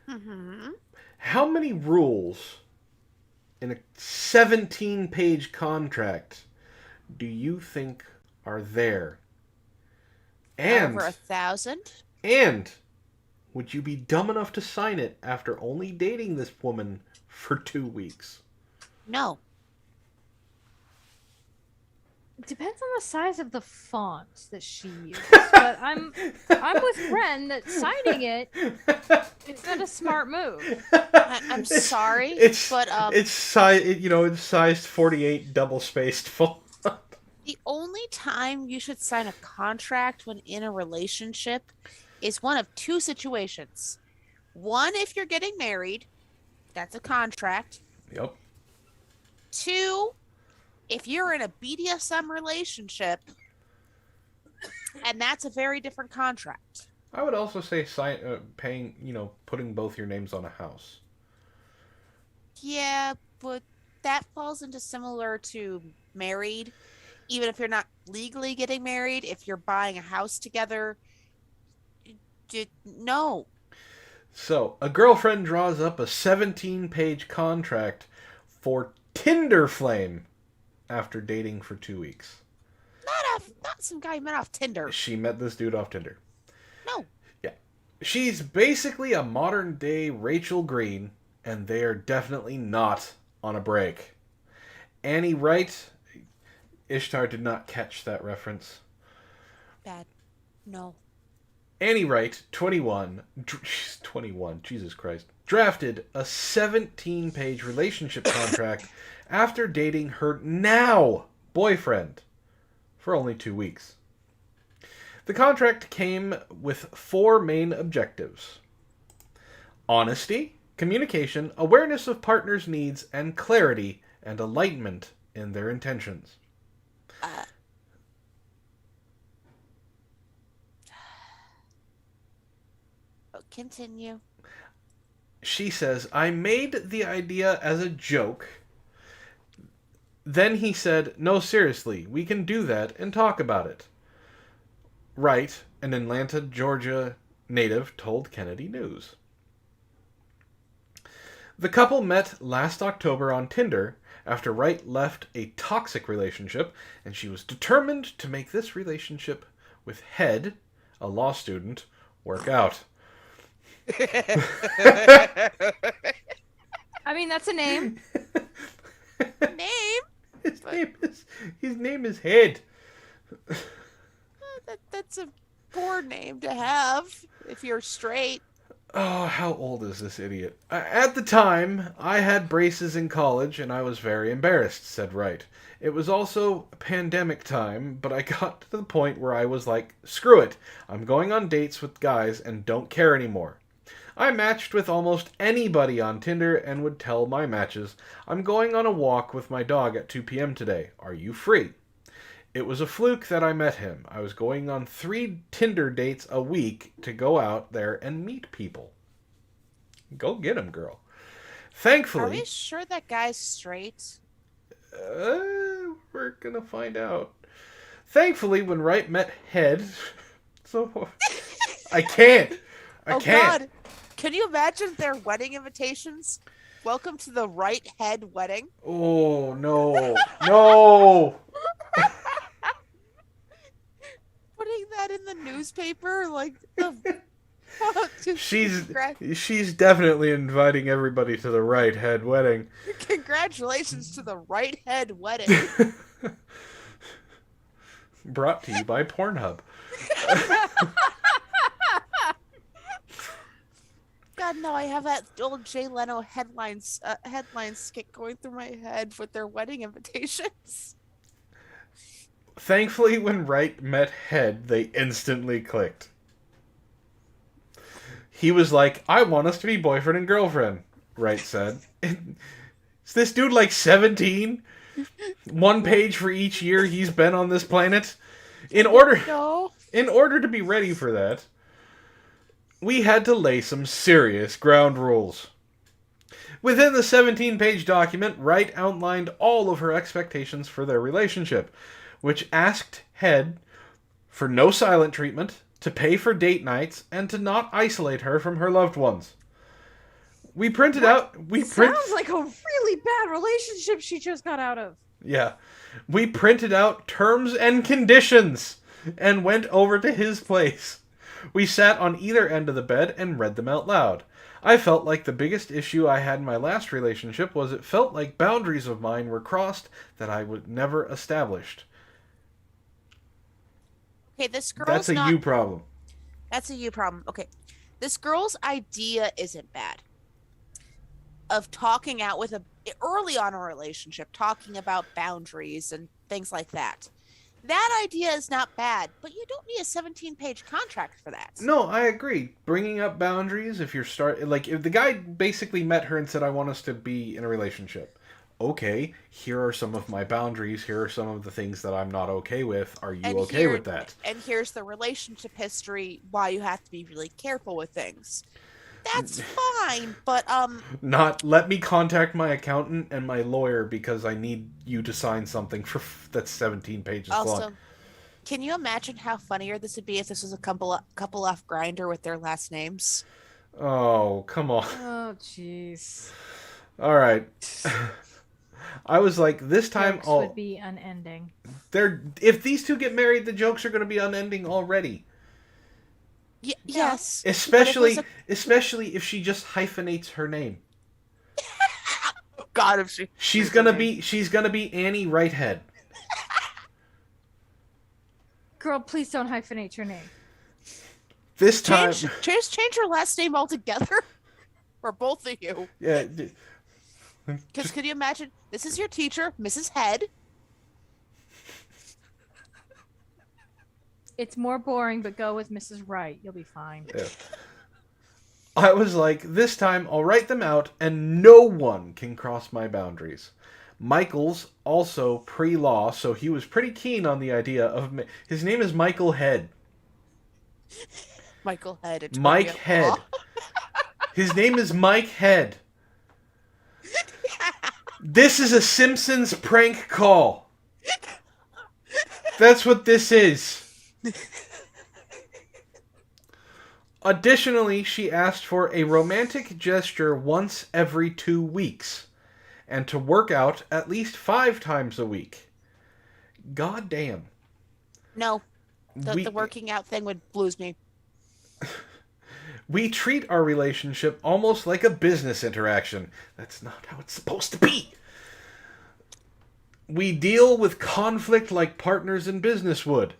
S3: Mm-hmm.
S1: How many rules in a 17-page contract do you think are there? And
S3: over 1,000?
S1: And would you be dumb enough to sign it after only dating this woman for 2 weeks?
S3: No.
S2: It depends on the size of the font that she uses. But I'm with Wren that signing it is not a smart move.
S3: I'm sorry, but
S1: it's sized 48 double spaced font.
S3: the only time you should sign a contract when in a relationship is one of two situations. One, if you're getting married, that's a contract.
S1: Yep.
S3: Two, if you're in a BDSM relationship, and that's a very different contract.
S1: I would also say putting both your names on a house.
S3: Yeah, but that falls into similar to married. Even if you're not legally getting married, if you're buying a house together, no.
S1: So, a girlfriend draws up a 17-page contract for Tinder Flame after dating for 2 weeks.
S3: Not some guy you met off Tinder.
S1: She met this dude off Tinder.
S3: No.
S1: Yeah. She's basically a modern-day Rachel Green, and they are definitely not on a break. Annie Wright... Ishtar did not catch that reference.
S3: Bad. No.
S1: Annie Wright, 21, she's 21, Jesus Christ, drafted a 17-page relationship contract after dating her now boyfriend for only 2 weeks. The contract came with 4 main objectives: honesty, communication, awareness of partners' needs, and clarity and enlightenment in their intentions.
S3: Continue.
S1: She says, I made the idea as a joke. Then he said, no, seriously, we can do that and talk about it. Wright, an Atlanta, Georgia native, told Kennedy News. The couple met last October on Tinder after Wright left a toxic relationship, and she was determined to make this relationship with Head, a law student, work out.
S2: I mean, that's a name.
S1: His name is Head.
S3: That's a poor name to have if you're straight.
S1: Oh, how old is this idiot? At the time, I had braces in college and I was very embarrassed, said Wright. It was also pandemic time, but I got to the point where I was like, screw it. I'm going on dates with guys and don't care anymore. I matched with almost anybody on Tinder and would tell my matches, I'm going on a walk with my dog at 2 p.m. today. Are you free? It was a fluke that I met him. I was going on 3 Tinder dates a week to go out there and meet people. Go get him, girl. Thankfully...
S3: Are we sure that guy's straight?
S1: We're gonna find out. Thankfully, when Wright met Head... So... I can't. I can't.
S3: God. Can you imagine their wedding invitations? Welcome to the right head wedding.
S1: Oh, no. No.
S3: Putting that in the newspaper, like
S1: She's definitely inviting everybody to the right head wedding.
S3: Congratulations to the right head wedding.
S1: Brought to you by Pornhub.
S3: God, no, I have that old Jay Leno headline skit going through my head with their wedding invitations.
S1: Thankfully, when Wright met Head, they instantly clicked. He was like, I want us to be boyfriend and girlfriend, Wright said. Is this dude like 17? One page for each year he's been on this planet? In order to be ready for that, we had to lay some serious ground rules. Within the 17-page document, Wright outlined all of her expectations for their relationship, which asked Head for no silent treatment, to pay for date nights, and to not isolate her from her loved ones. We printed out...
S2: Sounds like a really bad relationship she just got out of.
S1: Yeah. We printed out terms and conditions and went over to his place. We sat on either end of the bed and read them out loud. I felt like the biggest issue I had in my last relationship was it felt like boundaries of mine were crossed that I would never established.
S3: Okay, this girl's
S1: That's a you problem.
S3: That's a you problem. Okay. This girl's idea isn't bad. Of talking out with early on in a relationship, talking about boundaries and things like that. That idea is not bad, but you don't need a 17-page contract for that.
S1: No, I agree. Bringing up boundaries, if if the guy basically met her and said, I want us to be in a relationship. Okay, here are some of my boundaries. Here are some of the things that I'm not okay with. Are you okay with that?
S3: And here's the relationship history, why you have to be really careful with things. That's fine, but
S1: Not let me contact my accountant and my lawyer because I need you to sign something that's 17 pages long.
S3: Can you imagine how funnier this would be if this was a couple off Grindr with their last names?
S1: Oh, come on.
S2: Oh, jeez.
S1: All right. I was like, this time
S2: Jokes would be unending.
S1: If these two get married, the jokes are going to be unending already.
S3: Yes.
S1: Especially if she just hyphenates her name.
S3: God, if
S1: she's gonna be Annie Righthead.
S2: Girl, please don't hyphenate your name.
S1: This time,
S3: change her last name altogether for both of you.
S1: Yeah.
S3: Because could you imagine? This is your teacher, Mrs. Head.
S2: It's more boring, but go with Mrs. Wright. You'll be fine.
S1: Yeah. I was like, this time I'll write them out and no one can cross my boundaries. Michael's also pre-law, so he was pretty keen on the idea of... His name is Michael Head.
S3: Michael Head.
S1: Mike Head. His name is Mike Head. This is a Simpsons prank call. That's what this is. Additionally, she asked for a romantic gesture once every 2 weeks, and to work out at least 5 times a week. God damn.
S3: No, the working out thing would blues me.
S1: We treat our relationship almost like a business interaction. That's not how it's supposed to be. We deal with conflict like partners in business would.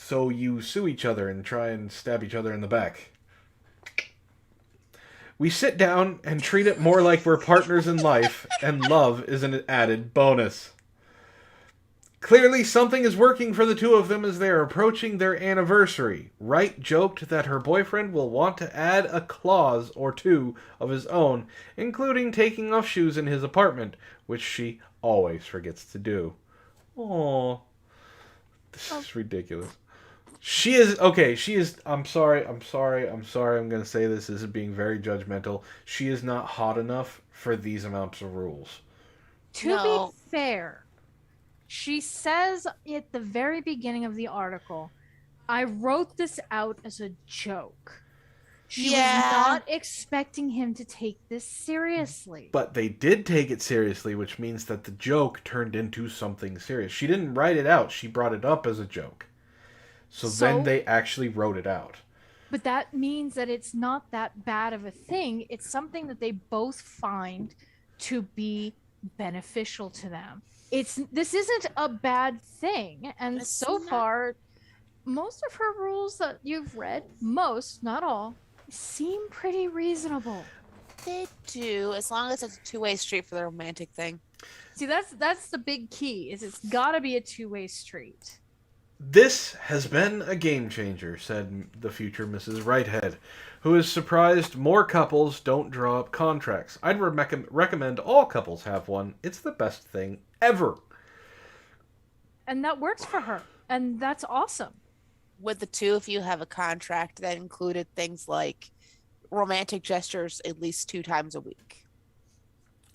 S1: So you sue each other and try and stab each other in the back. We sit down and treat it more like we're partners in life, and love is an added bonus. Clearly something is working for the two of them as they are approaching their anniversary. Wright joked that her boyfriend will want to add a clause or two of his own, including taking off shoes in his apartment, which she always forgets to do. Aww. This is ridiculous. She is I'm sorry, I'm gonna say this is being very judgmental. She is not hot enough for these amounts of rules.
S2: To be fair, she says at the very beginning of the article, I wrote this out as a joke. She
S3: Yeah.
S2: was not expecting him to take this seriously.
S1: But they did take it seriously, which means that the joke turned into something serious. She didn't write it out, she brought it up as a joke. So then they actually wrote it out.
S2: But that means that it's not that bad of a thing. It's something that they both find to be beneficial to them. This isn't a bad thing. And
S3: It's
S2: so
S3: not.
S2: far, most of her rules that you've read, most, not all, seem pretty reasonable.
S3: They do, as long as it's a two-way street for the romantic thing.
S2: See, that's the big key, is it's gotta be a two-way street.
S1: This has been a game changer, said the future Mrs. Righthead, who is surprised more couples don't draw up contracts. I'd recommend all couples have one. It's the best thing ever.
S2: And that works for her. And that's awesome.
S3: Would the two of you have a contract that included things like romantic gestures at least 2 times a week?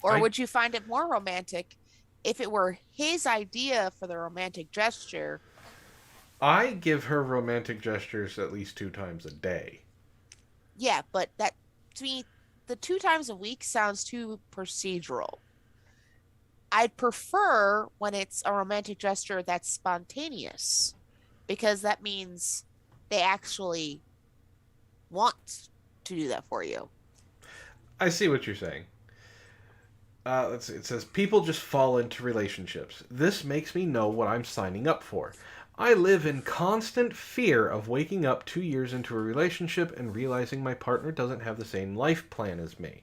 S3: Or would you find it more romantic if it were his idea for the romantic gesture?
S1: I give her romantic gestures at least 2 times a day.
S3: Yeah, but that, to me, the 2 times a week sounds too procedural. I'd prefer when it's a romantic gesture that's spontaneous, because that means they actually want to do that for you.
S1: I see what you're saying. Let's see. It says, people just fall into relationships. This makes me know what I'm signing up for. I live in constant fear of waking up 2 years into a relationship and realizing my partner doesn't have the same life plan as me.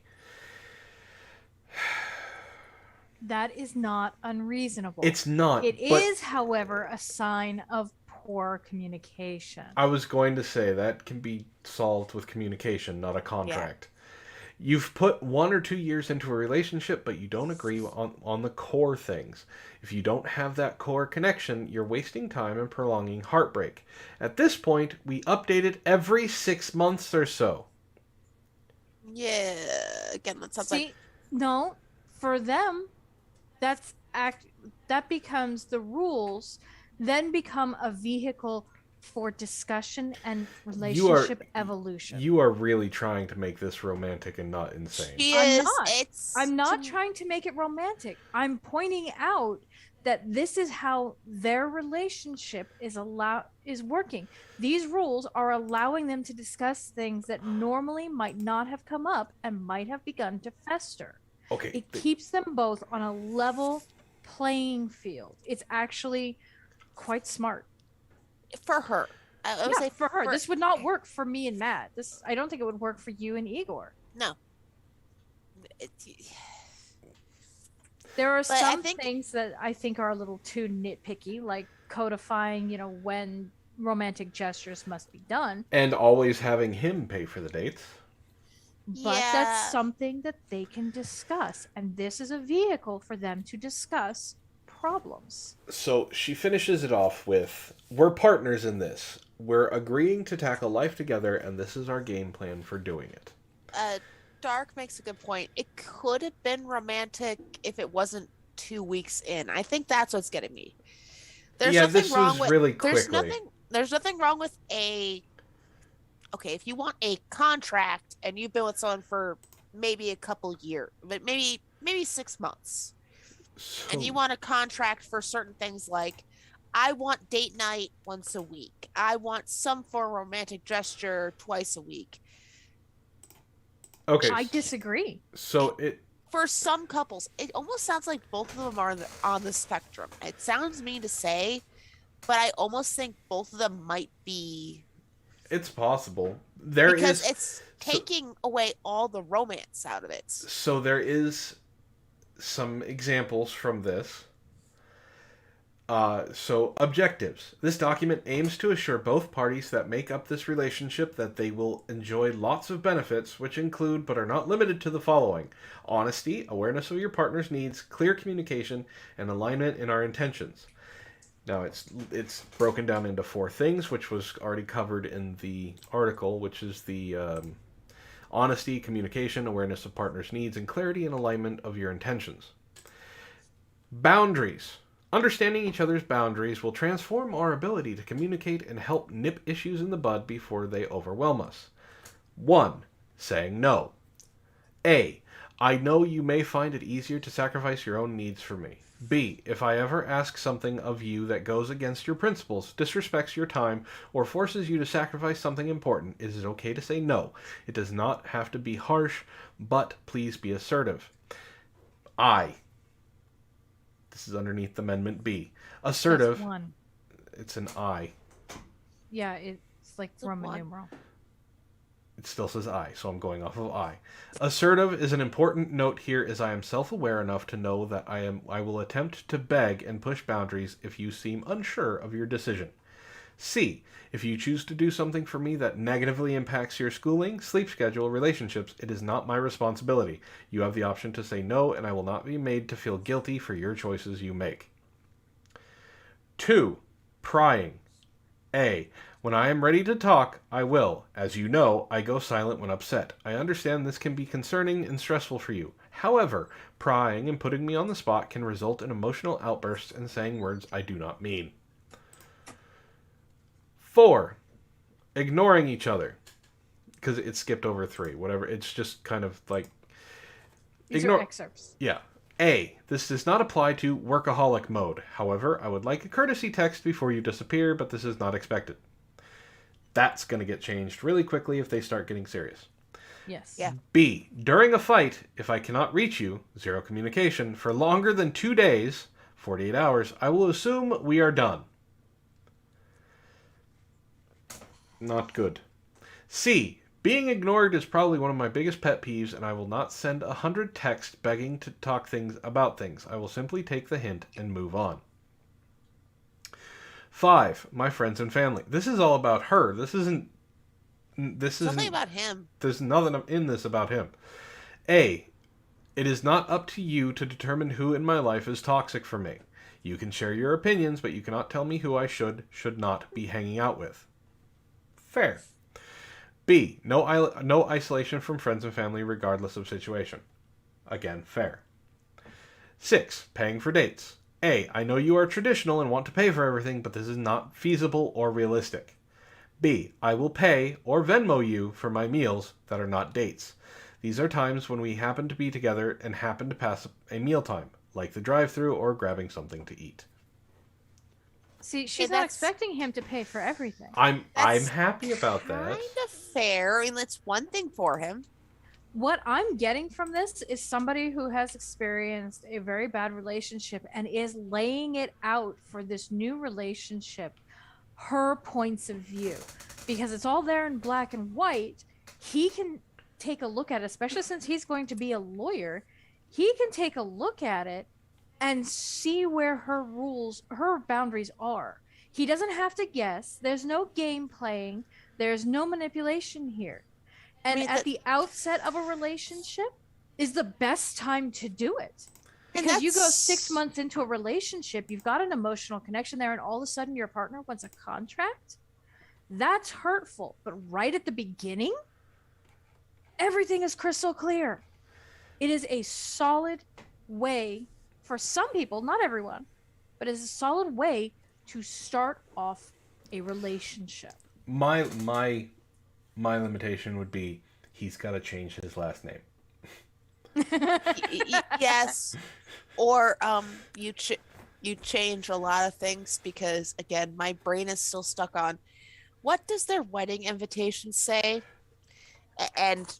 S2: That is not unreasonable.
S1: It's not.
S2: It
S1: but
S2: is, however, a sign of poor communication.
S1: I was going to say that can be solved with communication, not a contract. You've put 1 or 2 years into a relationship, but you don't agree on the core things. If you don't have that core connection, you're wasting time and prolonging heartbreak. At this point, we update it every 6 months or so.
S3: Yeah, again, that sounds
S2: See,
S3: like...
S2: no, for them, that becomes the rules, then become a vehicle for discussion and relationship evolution.
S1: You are really trying to make this romantic and not insane.
S2: I'm not trying to make it romantic. I'm pointing out that this is how their relationship is working. These rules are allowing them to discuss things that normally might not have come up and might have begun to fester.
S1: Okay.
S2: It keeps them both on a level playing field. It's actually quite smart.
S3: For her. I would say
S2: for her. This would not work for me and Matt. I don't think it would work for you and Igor.
S3: No.
S2: There are some things that I think are a little too nitpicky, like codifying, when romantic gestures must be done.
S1: And always having him pay for the dates.
S2: But that's something that they can discuss. And this is a vehicle for them to discuss problems.
S1: So she finishes it off with, we're partners in this. We're agreeing to tackle life together, and this is our game plan for doing it.
S3: Dark makes a good point. It could have been romantic if it wasn't 2 weeks in. I think that's what's getting me. There's nothing
S1: this
S3: wrong
S1: was
S3: with,
S1: really quickly.
S3: There's nothing wrong with if you want a contract and you've been with someone for maybe a couple years, but maybe 6 months. And you want a contract for certain things like, I want date night once a week. I want some form of romantic gesture twice a week.
S1: Okay.
S2: I disagree.
S1: So
S3: for some couples, it almost sounds like both of them are on the spectrum. It sounds mean to say, but I almost think both of them might be.
S1: It's possible.
S3: Because it's taking away all the romance out of it.
S1: So there is some examples from this. So, objectives. This document aims to assure both parties that make up this relationship that they will enjoy lots of benefits, which include, but are not limited to, the following: honesty, awareness of your partner's needs, clear communication, and alignment in our intentions. Now, it's broken down into 4 things, which was already covered in the article, which is the honesty, communication, awareness of partner's needs, and clarity and alignment of your intentions. Boundaries. Understanding each other's boundaries will transform our ability to communicate and help nip issues in the bud before they overwhelm us. 1. Saying no. A. I know you may find it easier to sacrifice your own needs for me. B. If I ever ask something of you that goes against your principles, disrespects your time, or forces you to sacrifice something important, it is okay to say no. It does not have to be harsh, but please be assertive. I. This is underneath Amendment B. Assertive.
S2: That's 1.
S1: It's an I.
S2: Yeah, it's like
S3: It's a
S2: Roman
S3: 1.
S2: numeral.
S1: It still says I, so I'm going off of I. Assertive is an important note here, as I am self-aware enough to know that I will attempt to beg and push boundaries if you seem unsure of your decision. C. If you choose to do something for me that negatively impacts your schooling, sleep schedule, relationships, it is not my responsibility. You have the option to say no, and I will not be made to feel guilty for your choices you make. 2. Prying. A. When I am ready to talk, I will. As you know, I go silent when upset. I understand this can be concerning and stressful for you. However, prying and putting me on the spot can result in emotional outbursts and saying words I do not mean. 4. Ignoring each other. Because it skipped over 3. Whatever. It's just kind of like...
S2: These are excerpts.
S1: Yeah. A. This does not apply to workaholic mode. However, I would like a courtesy text before you disappear, but this is not expected. That's going to get changed really quickly if they start getting serious.
S2: Yes.
S3: Yeah.
S1: B. During a fight, if I cannot reach you, 0 communication, for longer than 2 days, 48 hours, I will assume we are done. Not good. C. Being ignored is probably one of my biggest pet peeves, and I will not send 100 texts begging to talk about things. I will simply take the hint and move on. 5. My friends and family. This is all about her. This isn't...
S3: Something about him.
S1: There's nothing in this about him. A. It is not up to you to determine who in my life is toxic for me. You can share your opinions, but you cannot tell me who I should not be hanging out with. Fair. B. No isolation from friends and family regardless of situation. Again, fair. 6. Paying for dates. A. I know you are traditional and want to pay for everything, but this is not feasible or realistic. B. I will pay or Venmo you for my meals that are not dates. These are times when we happen to be together and happen to pass a mealtime, like the drive-thru or grabbing something to eat.
S2: See, she's not expecting him to pay for everything.
S1: I'm happy about that.
S3: Kind of fair. I mean, that's one thing for him.
S2: What I'm getting from this is somebody who has experienced a very bad relationship and is laying it out for this new relationship, her points of view, because it's all there in black and white. He can take a look at it, especially since he's going to be a lawyer. He can take a look at it and see where her boundaries are. He doesn't have to guess. There's no game playing. There's no manipulation here. And at the outset of a relationship is the best time to do it. Because you go 6 months into a relationship, you've got an emotional connection there, and all of a sudden your partner wants a contract. That's hurtful. But right at the beginning, everything is crystal clear. It is a solid way for some people, not everyone, but it's a solid way to start off a relationship.
S1: My limitation would be he's got to change his last name.
S3: Yes, or you change a lot of things, because again, my brain is still stuck on what does their wedding invitation say, and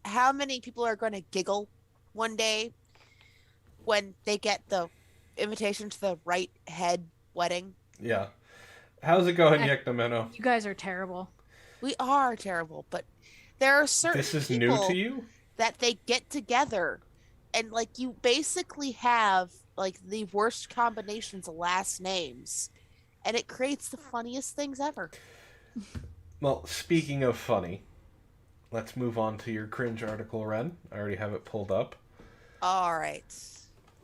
S3: how many people are going to giggle one day when they get the invitation to the right head wedding.
S1: Yeah. How's it going, Yeknomeno?
S2: You guys are terrible.
S3: We are terrible, but there are certain
S1: This is
S3: people
S1: new to you?
S3: that they get together and like you basically have like the worst combinations of last names, and it creates the funniest things ever.
S1: Well, speaking of funny, let's move on to your cringe article, Wren. I already have it pulled up.
S3: All right.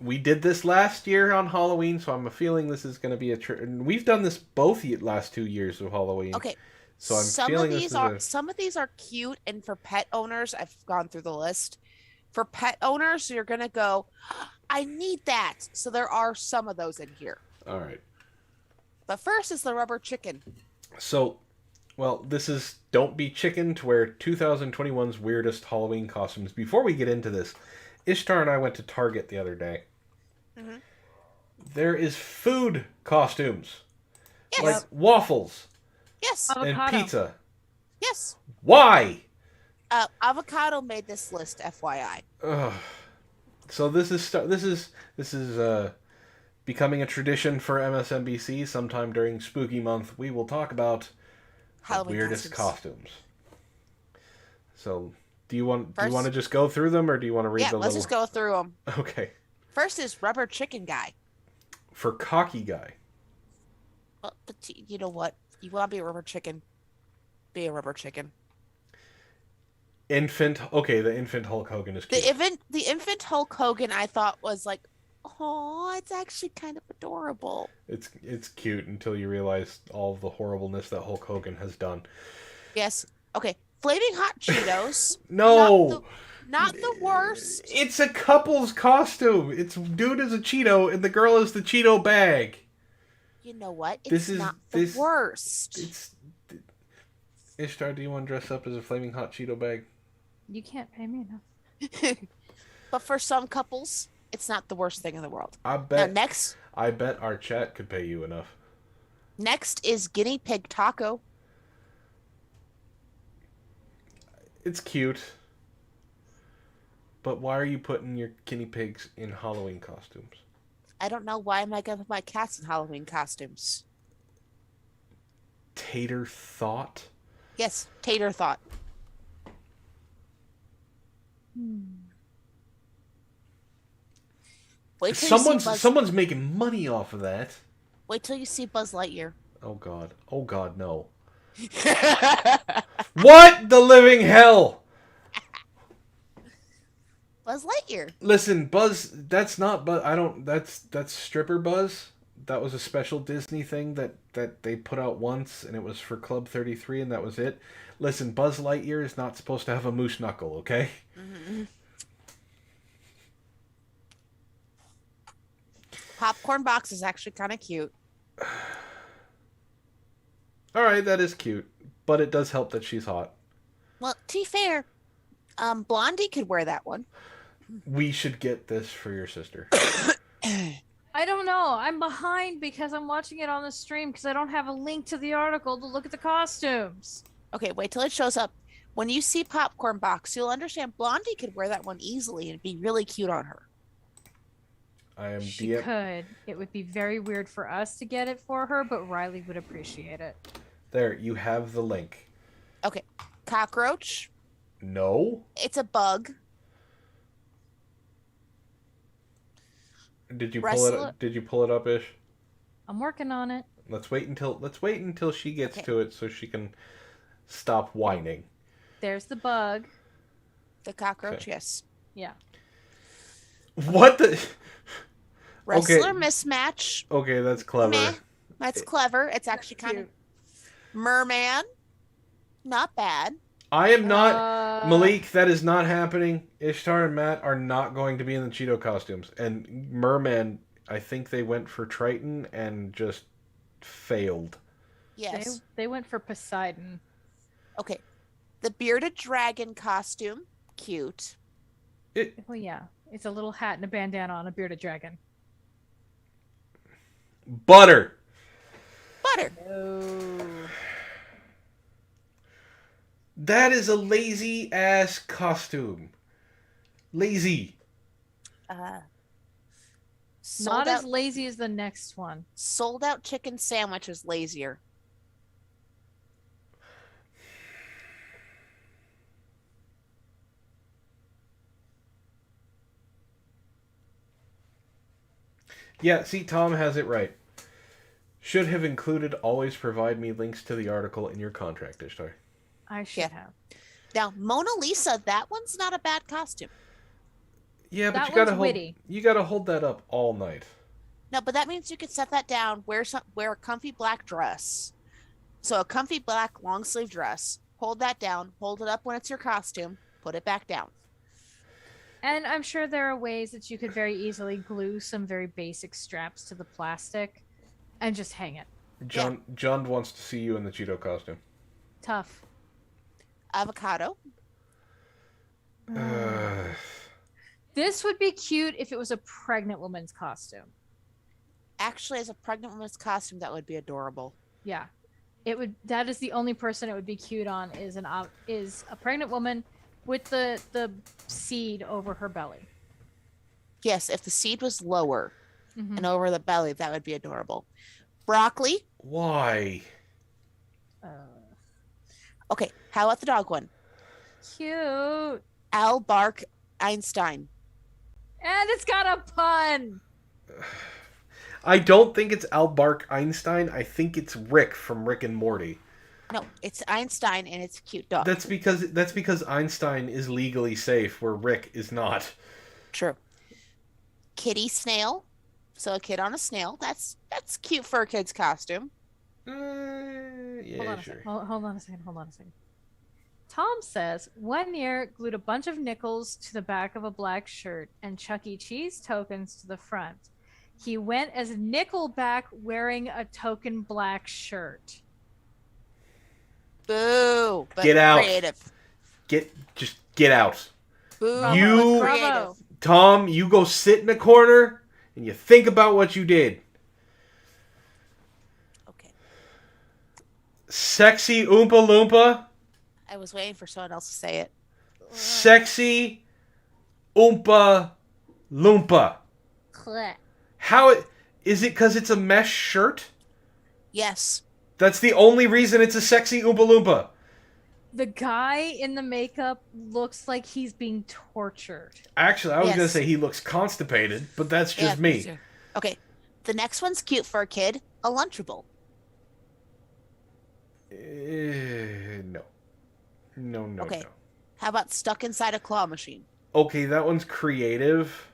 S1: We did this last year on Halloween, so I'm feeling this is going to be we've done this both last 2 years of Halloween.
S3: Okay.
S1: So I'm feeling
S3: some of these are cute, and for pet owners, I've gone through the list. For pet owners, you're gonna go, I need that. So there are some of those in here.
S1: All right.
S3: But first is the rubber chicken.
S1: So Well, this is Don't Be Chicken to wear 2021's weirdest Halloween costumes. Before we get into this, Ishtar and I went to Target the other day.
S3: Mm-hmm.
S1: There is food costumes.
S3: Yes.
S1: Like waffles
S3: Yes.
S1: and
S2: Avocado.
S1: pizza.
S3: Yes.
S1: Why?
S3: Avocado made this list, FYI.
S1: Ugh. So this is becoming a tradition for MSNBC. Sometime during Spooky Month, we will talk about the
S3: Halloween
S1: weirdest
S3: costumes.
S1: So, do you want to just go through them, or do you want to read the
S3: let's
S1: little?
S3: just go through them.
S1: Okay.
S3: First is rubber chicken guy.
S1: For cocky guy.
S3: Well, but you know what? You want to be a rubber chicken. Be a rubber chicken.
S1: Infant. Okay, the infant Hulk Hogan is cute.
S3: The infant Hulk Hogan, I thought was like, oh, it's actually kind of adorable.
S1: It's cute until you realize all of the horribleness that Hulk Hogan has done.
S3: Yes. Okay. Flaming hot Cheetos.
S1: No.
S3: Not the worst.
S1: It's a couple's costume. It's dude is a Cheeto and the girl is the Cheeto bag.
S3: You know what?
S1: This is
S3: not the worst.
S1: Ishtar, do you want to dress up as a flaming hot Cheeto bag?
S2: You can't pay me enough.
S3: But for some couples, it's not the worst thing in the world.
S1: I bet.
S3: Now,
S1: I bet our chat could pay you enough.
S3: next is guinea pig taco.
S1: It's cute. But why are you putting your guinea pigs in Halloween costumes?
S3: I don't know, why am I gonna put my cats in Halloween costumes?
S1: Tater thought?
S3: Yes, tater thought. Wait till you see
S1: Someone's making money off of that.
S3: Wait till you see Buzz Lightyear.
S1: Oh god, no. What the living hell?
S3: Buzz Lightyear.
S1: Listen, Buzz, that's not Buzz. That's stripper Buzz. That was a special Disney thing that they put out once, and it was for Club 33, and that was it. Listen, Buzz Lightyear is not supposed to have a moose knuckle, okay?
S3: Mm-hmm. Popcorn box is actually kind of cute.
S1: All right, that is cute, but it does help that she's hot.
S3: Well, to be fair, Blondie could wear that one.
S1: We should get this for your sister.
S2: I don't know. I'm behind because I'm watching it on the stream because I don't have a link to the article to look at the costumes.
S3: Okay, wait till it shows up. When you see Popcorn Box, you'll understand Blondie could wear that one easily and be really cute on her.
S2: She could. It would be very weird for us to get it for her, but Riley would appreciate it.
S1: There, you have the link.
S3: Okay, cockroach.
S1: No.
S3: It's a bug.
S1: Did you pull it up? Did you pull it up, Ish?
S2: I'm working on it.
S1: Let's wait until she gets to it so she can stop whining.
S2: There's the bug.
S3: The cockroach,
S1: Okay.
S3: yes.
S2: Yeah.
S1: What the?
S3: Wrestler mismatch.
S1: Okay, that's clever.
S3: Meh. That's clever. It's actually kind of merman. Not bad.
S1: I am not Malik. That is not happening. Ishtar and Matt are not going to be in the Cheeto costumes. And Merman, I think they went for Triton and just failed.
S3: Yes.
S2: They went for Poseidon.
S3: Okay. The bearded dragon costume, cute.
S2: Well, yeah. It's a little hat and a bandana on a bearded dragon.
S1: Butter.
S3: Butter.
S2: No.
S1: That is a lazy ass costume. Lazy.
S2: Not as lazy as the next one.
S3: Sold out chicken sandwich is lazier.
S1: Yeah, see, Tom has it right. Should have included always provide me links to the article in your contract, Ishtar.
S2: I should have.
S3: Now, Mona Lisa, that one's not a bad costume.
S1: Yeah, but
S2: That
S1: you gotta
S2: one's
S1: hold.
S2: witty.
S1: You gotta hold that up all night.
S3: No, but that means you could set that down, wear a comfy black dress. So a comfy black long sleeve dress. Hold that down. Hold it up when it's your costume. Put it back down.
S2: And I'm sure there are ways that you could very easily glue some very basic straps to the plastic and just hang it.
S1: John wants to see you in the Cheeto costume.
S2: Tough.
S3: Avocado.
S2: This would be cute if it was a pregnant woman's costume.
S3: Actually, as a pregnant woman's costume, that would be adorable.
S2: Yeah. It would. That is the only person it would be cute on is a pregnant woman with the seed over her belly.
S3: Yes, if the seed was lower
S2: Mhm.
S3: and over the belly, that would be adorable. Broccoli.
S1: Why?
S3: Okay, how about the dog one?
S2: Cute.
S3: Al Bark Einstein.
S2: And it's got a pun.
S1: I don't think it's Albark Einstein. I think it's Rick from Rick and Morty.
S3: No, it's Einstein and it's a cute dog.
S1: That's because Einstein is legally safe where Rick is not.
S3: True. Kitty snail. So a kid on a snail. That's cute for a kid's costume.
S1: Yeah, sure.
S2: Hold on a second. Tom says, one year glued a bunch of nickels to the back of a black shirt and Chuck E. Cheese tokens to the front. He went as Nickelback wearing a token black shirt.
S3: Boo. But
S1: Get out.
S3: Creative.
S1: Just get out.
S3: Boo.
S1: You-
S3: but
S2: Bravo.
S3: creative.
S1: Tom, you go sit in a corner and you think about what you did.
S3: Okay.
S1: Sexy Oompa Loompa.
S3: I was waiting for someone else to say it.
S1: Sexy Oompa Loompa.
S2: Click.
S1: Is it because it's a mesh shirt?
S3: Yes.
S1: That's the only reason it's a sexy Oompa Loompa.
S2: The guy in the makeup looks like he's being tortured.
S1: Actually, I was
S3: Yes.
S1: going to say he looks constipated, but that's just
S3: Yeah,
S1: me.
S3: too. Okay. The next one's cute for a kid. A Lunchable.
S1: No. No,
S3: Okay.
S1: no.
S3: How about stuck inside a claw machine?
S1: Okay, that one's creative.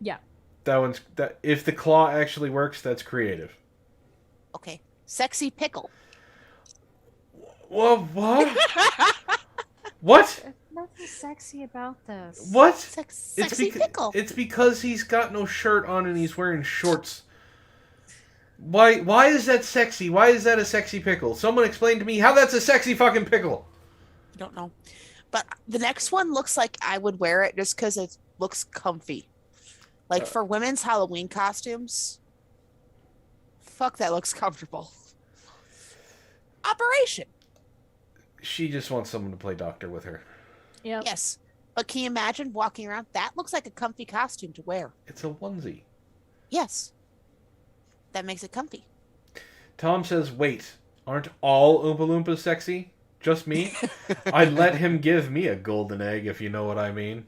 S2: Yeah.
S1: That if the claw actually works, that's creative.
S3: Okay. Sexy pickle.
S1: What? What?
S2: There's nothing sexy about this.
S1: What?
S3: Sexy pickle.
S1: It's because he's got no shirt on and he's wearing shorts. Why is that sexy? Why is that a sexy pickle? Someone explain to me how that's a sexy fucking pickle.
S3: I don't know. But the next one looks like I would wear it just because it looks comfy. Like for women's Halloween costumes. Fuck, that looks comfortable. Operation.
S1: She just wants someone to play doctor with her.
S2: Yep.
S3: Yes. But can you imagine walking around? That looks like a comfy costume to wear.
S1: It's a onesie.
S3: Yes. That makes it comfy.
S1: Tom says, wait, aren't all Oompa Loompas sexy? Just me? I'd let him give me a golden egg, if you know what I mean.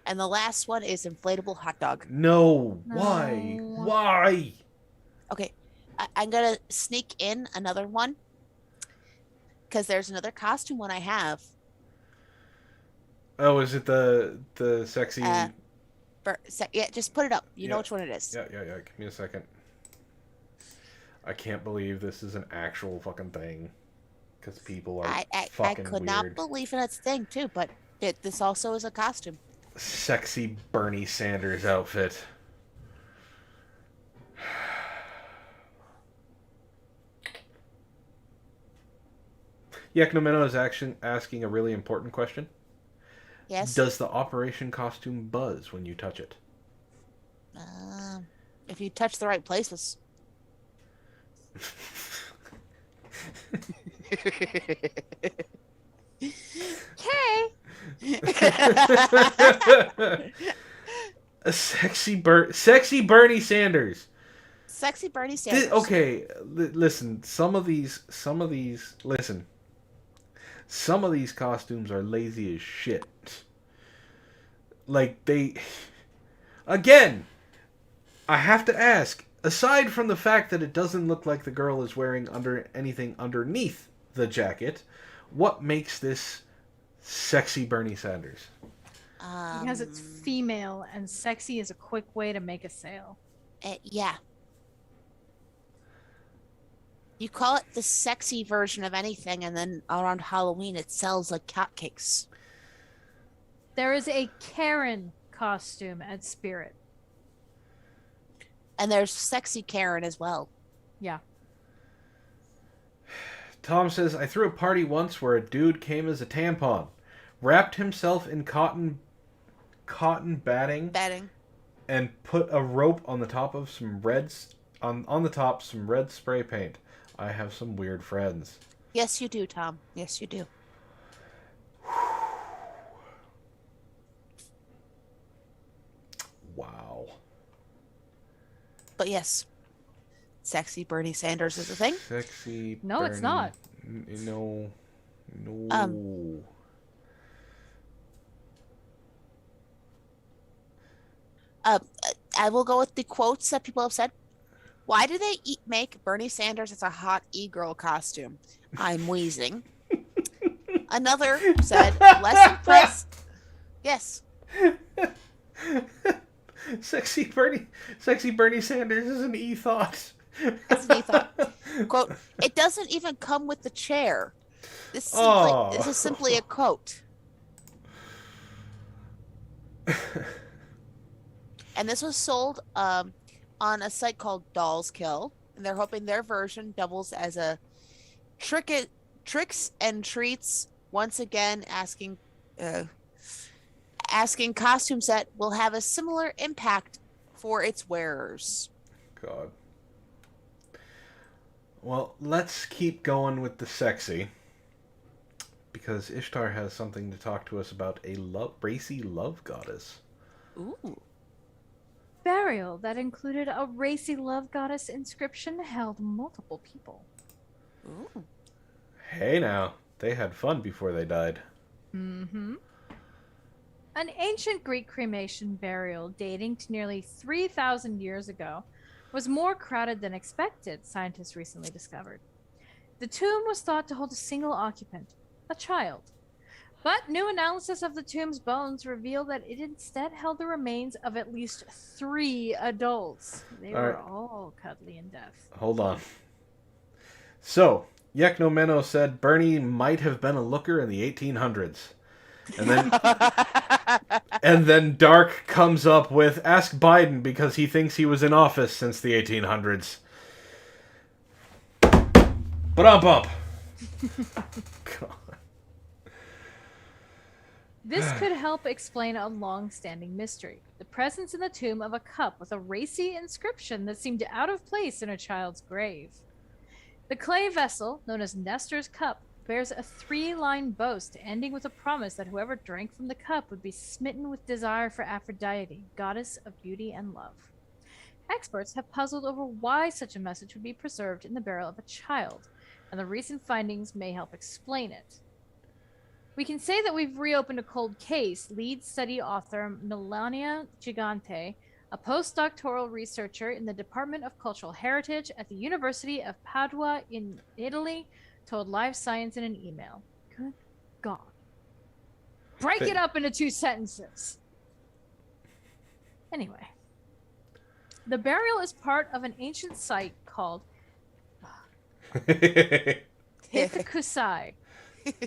S3: And the last one is inflatable hot dog.
S1: No. Why?
S2: No.
S1: Why?
S3: Okay. I'm going to sneak in another one. Because there's another costume one I have.
S1: Oh, is it the sexy...
S3: Yeah, just put it up. You know
S1: Yeah.
S3: which one it is.
S1: Yeah. Give me a second. I can't believe this is an actual fucking thing. Because people are
S3: I
S1: fucking
S3: could
S1: weird.
S3: not believe it's a thing, too. But this also is a costume.
S1: Sexy Bernie Sanders outfit. Yaknomeno is asking a really important question.
S3: Yes?
S1: Does the operation costume buzz when you touch it?
S3: If you touch the right places.
S2: Okay.
S1: A sexy Bernie Sanders.
S3: Sexy Bernie Sanders.
S1: Okay, listen. Some of these costumes are lazy as shit. Like again, I have to ask. Aside from the fact that it doesn't look like the girl is wearing anything underneath the jacket, what makes this sexy Bernie Sanders?
S2: Because it's female and sexy is a quick way to make a sale.
S3: Yeah. You call it the sexy version of anything, and then around Halloween it sells like hotcakes.
S2: There is a Karen costume at Spirit.
S3: And there's sexy Karen as well.
S2: Yeah.
S1: Tom says, I threw a party once where a dude came as a tampon, wrapped himself in cotton batting, and put a rope on the top of some reds on the top some red spray paint. I have some weird friends.
S3: Yes, you do, Tom. Yes, you do.
S1: Wow.
S3: But yes, sexy Bernie Sanders is a thing.
S1: Sexy.
S2: No,
S1: Bernie.
S2: it's not.
S1: No.
S3: I will go with the quotes that people have said. Why do they make Bernie Sanders as a hot e-girl costume? I'm wheezing. Another said, less impressed. Yes.
S1: Sexy Bernie Sanders is an e-thought.
S3: That's an e-thought. Quote, it doesn't even come with the chair. This is simply a quote. And this was sold on a site called Dolls Kill, and they're hoping their version doubles as a tricks and treats. Once again, asking costume set will have a similar impact for its wearers.
S1: God. Well, let's keep going with the sexy, because Ishtar has something to talk to us about a racy love goddess.
S3: Ooh.
S2: Burial that included a racy love goddess inscription held multiple people.
S3: Ooh.
S1: Hey now, they had fun before they died.
S2: Mm-hmm. An ancient Greek cremation burial dating to nearly 3,000 years ago was more crowded than expected, scientists recently discovered. The tomb was thought to hold a single occupant, a child. But new analysis of the tomb's bones revealed that it instead held the remains of at least 3 adults. They were all cuddly in death.
S1: Hold on. So, Yekno Meno said Bernie might have been a looker in the 1800s. And then Dark comes up with, ask Biden because he thinks he was in office since the 1800s. Ba-dum-bump. God.
S2: This could help explain a long-standing mystery. The presence in the tomb of a cup with a racy inscription that seemed out of place in a child's grave. The clay vessel, known as Nestor's cup, bears a 3-line boast ending with a promise that whoever drank from the cup would be smitten with desire for Aphrodite, goddess of beauty and love. Experts have puzzled over why such a message would be preserved in the burial of a child, and the recent findings may help explain it. We can say that we've reopened a cold case, lead study author Melania Gigante, a postdoctoral researcher in the Department of Cultural Heritage at the University of Padua in Italy, told Live Science in an email. Good God. Break it up into 2 sentences. Anyway. The burial is part of an ancient site called Pithecusae,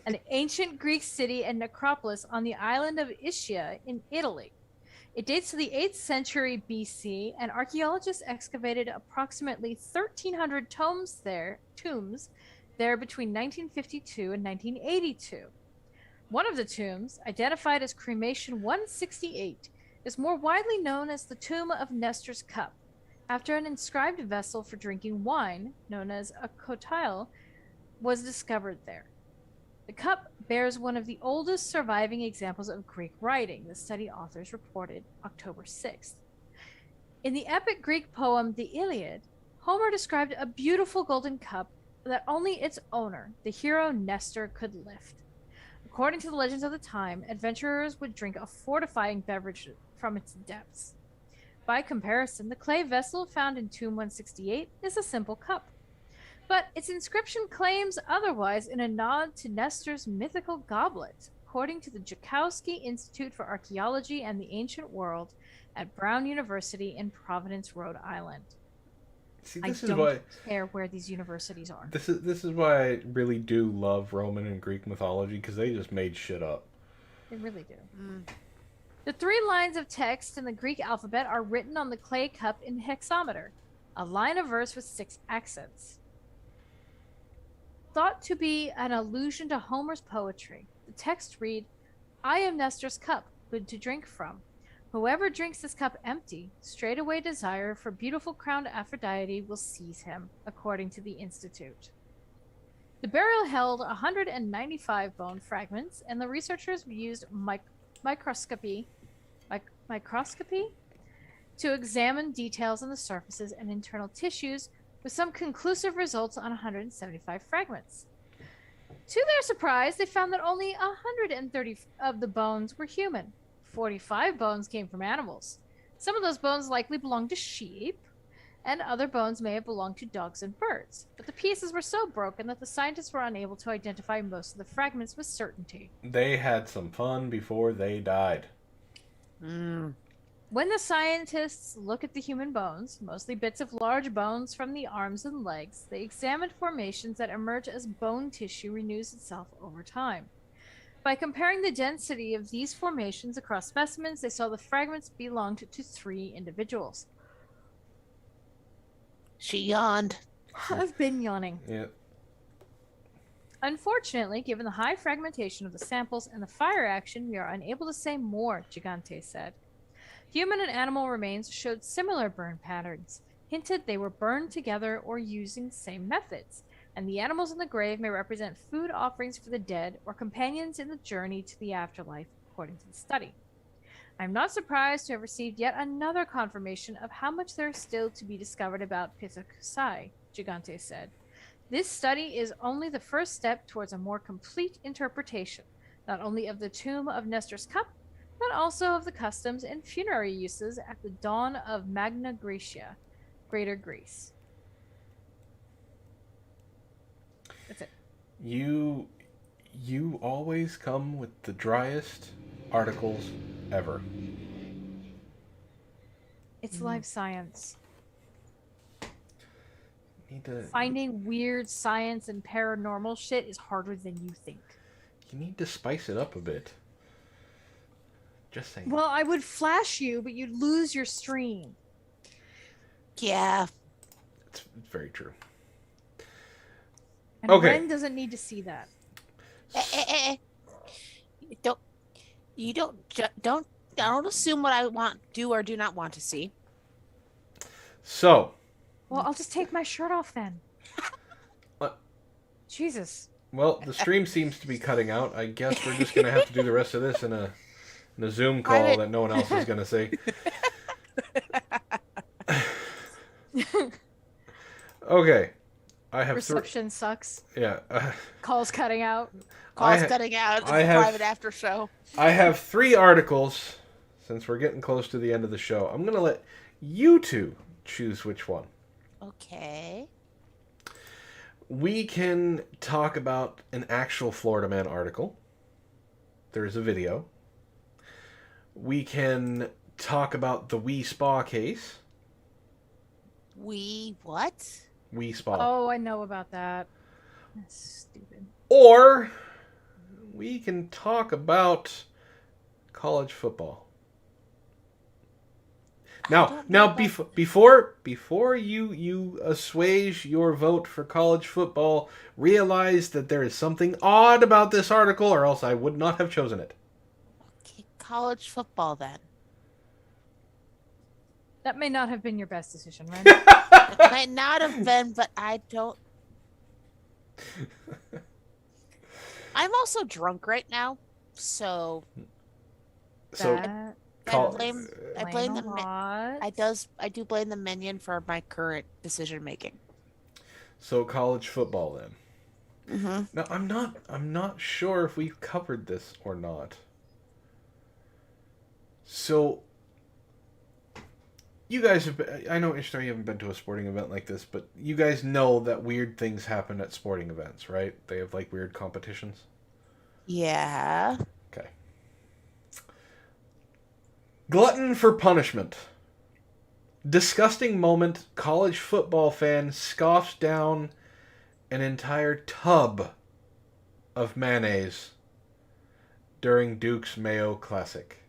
S2: an ancient Greek city and necropolis on the island of Ischia in Italy. It dates to the 8th century BC, and archaeologists excavated approximately 1,300 tombs there between 1952 and 1982. One of the tombs, identified as Cremation 168, is more widely known as the Tomb of Nestor's Cup, after an inscribed vessel for drinking wine, known as a cotyle, was discovered there. The cup bears one of the oldest surviving examples of Greek writing, the study authors reported October 6th. In the epic Greek poem The Iliad, Homer described a beautiful golden cup that only its owner, the hero Nestor, could lift. According to the legends of the time, adventurers would drink a fortifying beverage from its depths. By comparison, the clay vessel found in Tomb 168 is a simple cup. But its inscription claims otherwise in a nod to Nestor's mythical goblet, according to the Joukowsky Institute for Archaeology and the Ancient World at Brown University in Providence, Rhode Island.
S1: See,
S2: I don't care where these universities are.
S1: This is why I really do love Roman and Greek mythology, because they just made shit up.
S2: They really do. The 3 lines of text in the Greek alphabet are written on the clay cup in hexameter, a line of verse with 6 accents. thought to be an allusion to Homer's poetry. The text read, I am Nestor's cup, good to drink from. Whoever drinks this cup empty, straightway desire for beautiful crowned Aphrodite will seize him, according to the Institute. The burial held 195 bone fragments, and the researchers used microscopy to examine details on the surfaces and internal tissues, with some conclusive results on 175 fragments. To their surprise, they found that only 130 of the bones were human. 45 bones came from animals. Some of those bones likely belonged to sheep, and other bones may have belonged to dogs and birds. But the pieces were so broken that the scientists were unable to identify most of the fragments with certainty.
S1: They had some fun before they died.
S2: When the scientists look at the human bones, mostly bits of large bones from the arms and legs, they examined formations that emerge as bone tissue renews itself over time. By comparing the density of these formations across specimens, they saw the fragments belonged to 3 individuals.
S3: She yawned.
S2: I've been yawning.
S1: Yeah.
S2: Unfortunately, given the high fragmentation of the samples and the fire action, we are unable to say more, Gigante said. Human and animal remains showed similar burn patterns, hinted they were burned together or using the same methods, and the animals in the grave may represent food offerings for the dead or companions in the journey to the afterlife, according to the study. I am not surprised to have received yet another confirmation of how much there is still to be discovered about Pithakusai, Gigante said. This study is only the first step towards a more complete interpretation, not only of the tomb of Nestor's cup, but also of the customs and funerary uses at the dawn of Magna Graecia, Greater Greece. That's it.
S1: You always come with the driest articles ever.
S2: It's life science.
S1: Need to,
S2: Finding weird science and paranormal shit is harder than you think.
S1: you need to spice it up a bit. Just saying.
S2: Well, I would flash you, but you'd lose your stream.
S3: Yeah.
S1: It's very true.
S2: And
S1: Okay.
S2: Wren doesn't need to see that.
S3: Don't assume what I do or do not want to see.
S1: So,
S2: Well, I'll just take my shirt off then.
S1: What?
S2: Jesus.
S1: well, the stream seems to be cutting out. I guess we're just going to have to do the rest of this in a Zoom call that no one else is going to see. Okay. I have
S2: Reception sucks.
S1: Yeah.
S2: Calls cutting out.
S3: Calls cutting out. It's a private after show.
S1: I have 3 articles. Since we're getting close to the end of the show, I'm going to let you two choose which one.
S3: Okay.
S1: We can talk about an actual Florida Man article. There's a video. We can talk about the Wee Spa case.
S3: We what?
S1: Wee Spa.
S2: Oh, I know about that. That's stupid.
S1: Or we can talk about college football. Now, before you assuage your vote for college football, realize that there is something odd about this article, or else I would not have chosen it.
S3: Okay, college football then.
S2: That may not have been your best decision, right?
S3: It might not have been, but I don't. I'm also drunk right now, so.
S2: That
S3: I blame
S2: explain
S3: the
S2: a lot.
S3: I do blame the minion for my current decision making.
S1: So college football then.
S3: Mm-hmm.
S1: Now I'm not sure if we've covered this or not. So you guys have been, I know, Ishtar, you haven't been to a sporting event like this, but you guys know that weird things happen at sporting events, right? They have like weird competitions.
S3: Yeah.
S1: Okay. Glutton for punishment. Disgusting moment. College football fan scoffs down an entire tub of mayonnaise during Duke's Mayo Classic.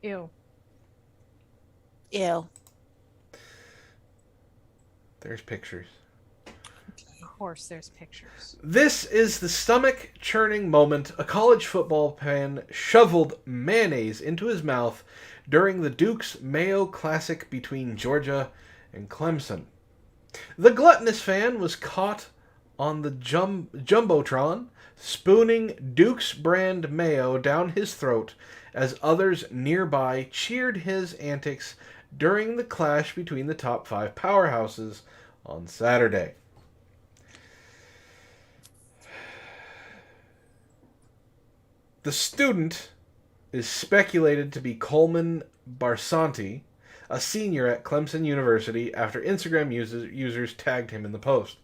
S2: Ew.
S3: Ew.
S1: There's pictures.
S2: course there's pictures.
S1: This is the stomach-churning moment a college football fan shoveled mayonnaise into his mouth during the Duke's Mayo Classic between Georgia and Clemson. The gluttonous fan was caught on the Jumbotron spooning Duke's brand mayo down his throat as others nearby cheered his antics during the clash between the top 5 powerhouses on Saturday. The student is speculated to be Coleman Barsanti, a senior at Clemson University, after Instagram users tagged him in the post.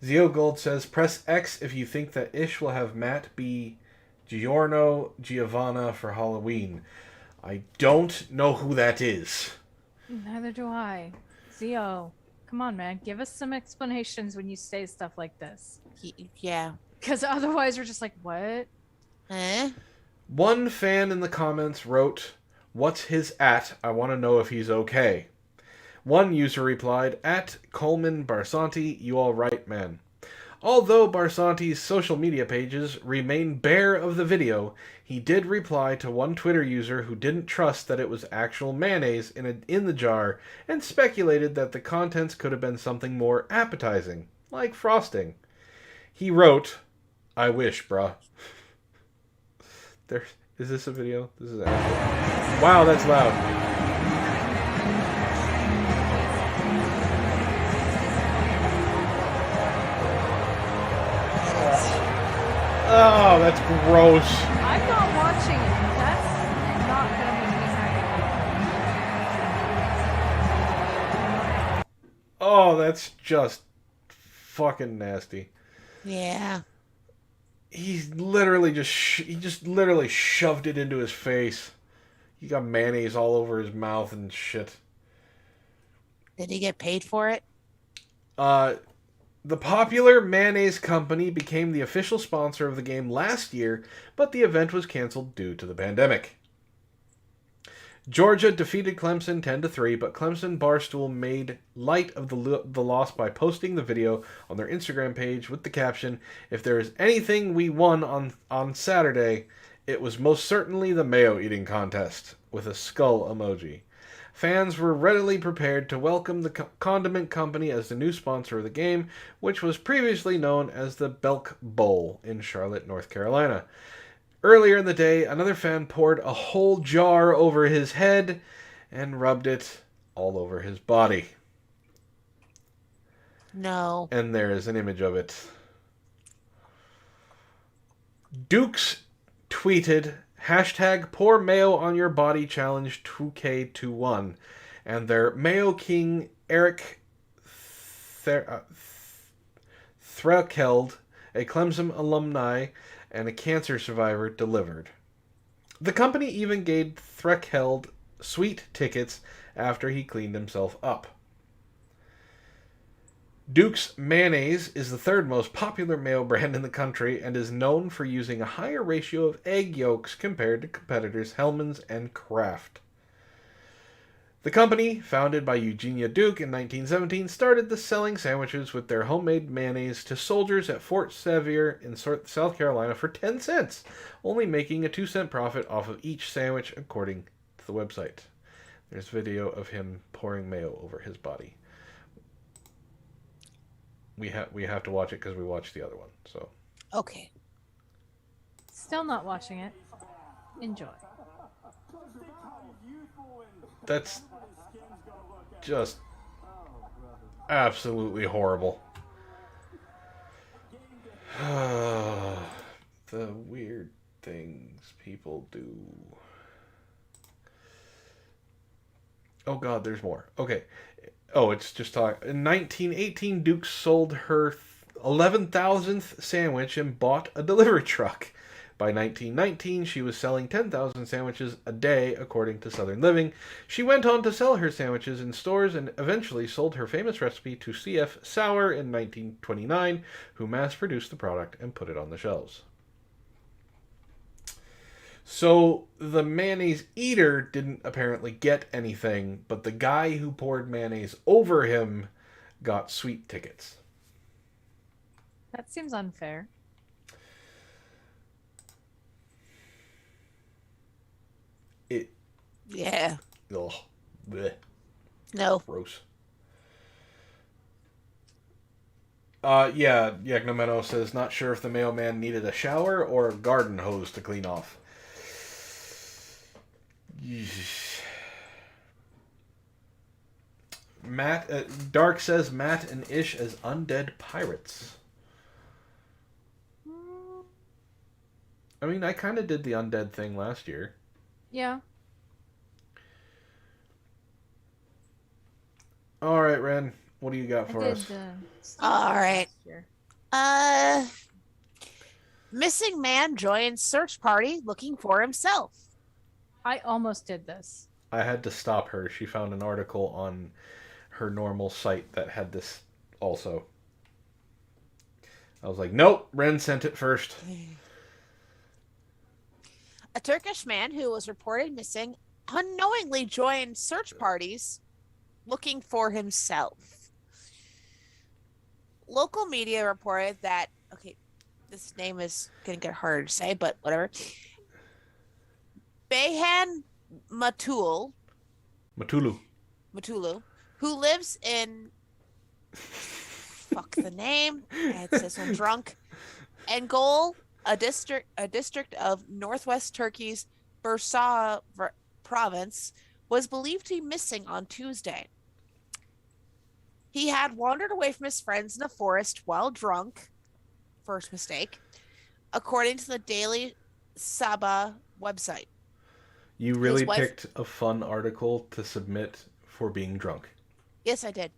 S1: Zio Gold says, press X if you think that Ish will have Matt be Giorno Giovanna for Halloween. I don't know who that is.
S2: Neither do I. Zio, come on, man. Give us some explanations when you say stuff like this.
S3: Yeah.
S2: Because otherwise we're just like, what?
S1: One fan in the comments wrote, "What's his at? I want to know if he's okay." One user replied, "At Coleman Barsanti, you all right, man?" Although Barsanti's social media pages remain bare of the video, he did reply to one Twitter user who didn't trust that it was actual mayonnaise in the jar and speculated that the contents could have been something more appetizing, like frosting. He wrote, "I wish, bruh." Is this a video? This is actual. Wow, that's loud. Oh, that's gross.
S2: I'm not watching it. That's not going to make me happy.
S1: Oh, that's just fucking nasty.
S3: Yeah.
S1: He just literally shoved it into his face. He got mayonnaise all over his mouth and shit.
S3: Did he get paid for it?
S1: The popular mayonnaise company became the official sponsor of the game last year, but the event was canceled due to the pandemic. Georgia defeated Clemson 10-3, but Clemson Barstool made light of the loss by posting the video on their Instagram page with the caption, "If there is anything we won on Saturday, it was most certainly the mayo eating contest," with a skull emoji. Fans were readily prepared to welcome the condiment company as the new sponsor of the game, which was previously known as the Belk Bowl in Charlotte, North Carolina. Earlier in the day, another fan poured a whole jar over his head and rubbed it all over his body.
S3: No.
S1: And there is an image of it. Dukes tweeted, #pour mayo on your body challenge 2K21. And their Mayo King Eric Threkeld, a Clemson alumni and a cancer survivor, delivered. The company even gave Threkeld sweet tickets after he cleaned himself up. Duke's Mayonnaise is the third most popular mayo brand in the country and is known for using a higher ratio of egg yolks compared to competitors Hellmann's and Kraft. The company, founded by Eugenia Duke in 1917, started selling sandwiches with their homemade mayonnaise to soldiers at Fort Sevier in South Carolina for 10 cents, only making a 2-cent profit off of each sandwich, according to the website. There's video of him pouring mayo over his body. We have to watch it because we watched the other one. So
S3: Okay.
S2: Still not watching it. Enjoy.
S1: that's just absolutely horrible. The weird things people do. Oh god, there's more. Okay. Oh, it's just talk. In 1918, Duke sold her 11,000th sandwich and bought a delivery truck. By 1919, she was selling 10,000 sandwiches a day, according to Southern Living. She went on to sell her sandwiches in stores and eventually sold her famous recipe to C.F. Sauer in 1929, who mass-produced the product and put it on the shelves. So, the mayonnaise eater didn't apparently get anything, but the guy who poured mayonnaise over him got sweet tickets.
S2: That seems unfair.
S3: Yeah.
S1: Ugh, bleh,
S3: No.
S1: gross. Yeah, Yagnomeno says, not sure if the mailman needed a shower or a garden hose to clean off. Dark says Matt and Ish as undead pirates. I mean, I kind of did the undead thing last year.
S2: Yeah.
S1: All right, Wren, what do you got for us?
S3: All right. Missing man joins search party looking for himself.
S2: I almost did this.
S1: I had to stop her. She found an article on her normal site that had this also. I was like, nope, Wren sent it first.
S3: A Turkish man who was reported missing unknowingly joined search parties looking for himself. Local media reported that, okay, this name is going to get harder to say, but whatever. Bayhan Matulu, who lives in fuck the name, it says I'm drunk, Engol, a district of northwest Turkey's Bursa province, was believed to be missing on Tuesday. He had wandered away from his friends in the forest while drunk. First mistake, according to the Daily Sabah website.
S1: You really picked a fun article to submit for being drunk.
S3: Yes, I did.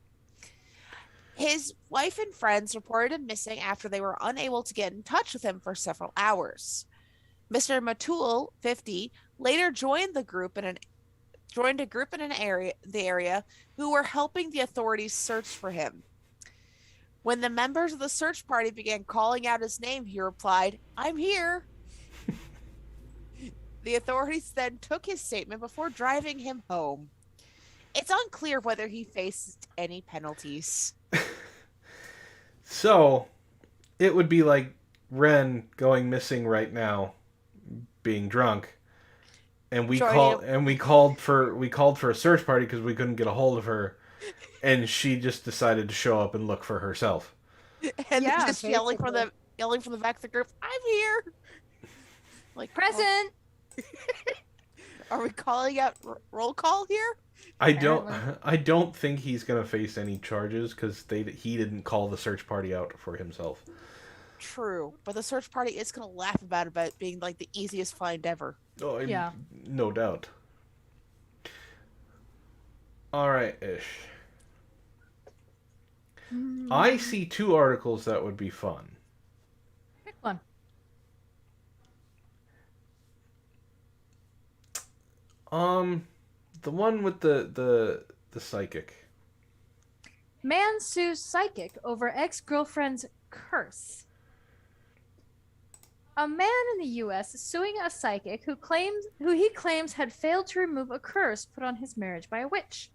S3: His wife and friends reported him missing after they were unable to get in touch with him for several hours. Mr. Matul, 50, later joined a group in the area who were helping the authorities search for him. When the members of the search party began calling out his name, he replied, "I'm here." The authorities then took his statement before driving him home. It's unclear whether he faced any penalties.
S1: So, it would be like Wren going missing right now, being drunk, and we called for a search party because we couldn't get a hold of her, and she just decided to show up and look for herself.
S3: And just yelling from the back of the group, "I'm here!" Like,
S2: present.
S3: Are we calling out roll call here?
S1: I don't think he's gonna face any charges because he didn't call the search party out for himself.
S3: True, but the search party is gonna laugh about it being like the easiest find ever.
S1: Oh, yeah, no doubt. All right, Ish. I see 2 articles that would be fun.
S2: Pick one.
S1: The one with the psychic.
S2: Man sues psychic over ex-girlfriend's curse. A man in the U.S. is suing a psychic who he claims had failed to remove a curse put on his marriage by a witch.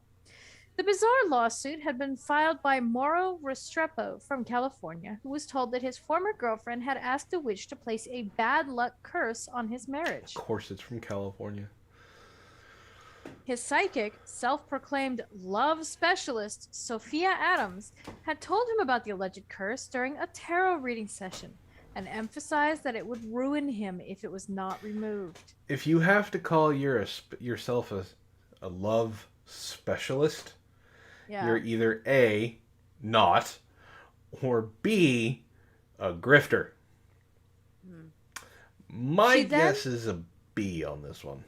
S2: The bizarre lawsuit had been filed by Mauro Restrepo from California, who was told that his former girlfriend had asked a witch to place a bad luck curse on his marriage.
S1: Of course, it's from California.
S2: His psychic, self-proclaimed love specialist, Sophia Adams, had told him about the alleged curse during a tarot reading session and emphasized that it would ruin him if it was not removed.
S1: If you have to call yourself a love specialist, you're either A, not, or B, a grifter. My guess is a B on this one.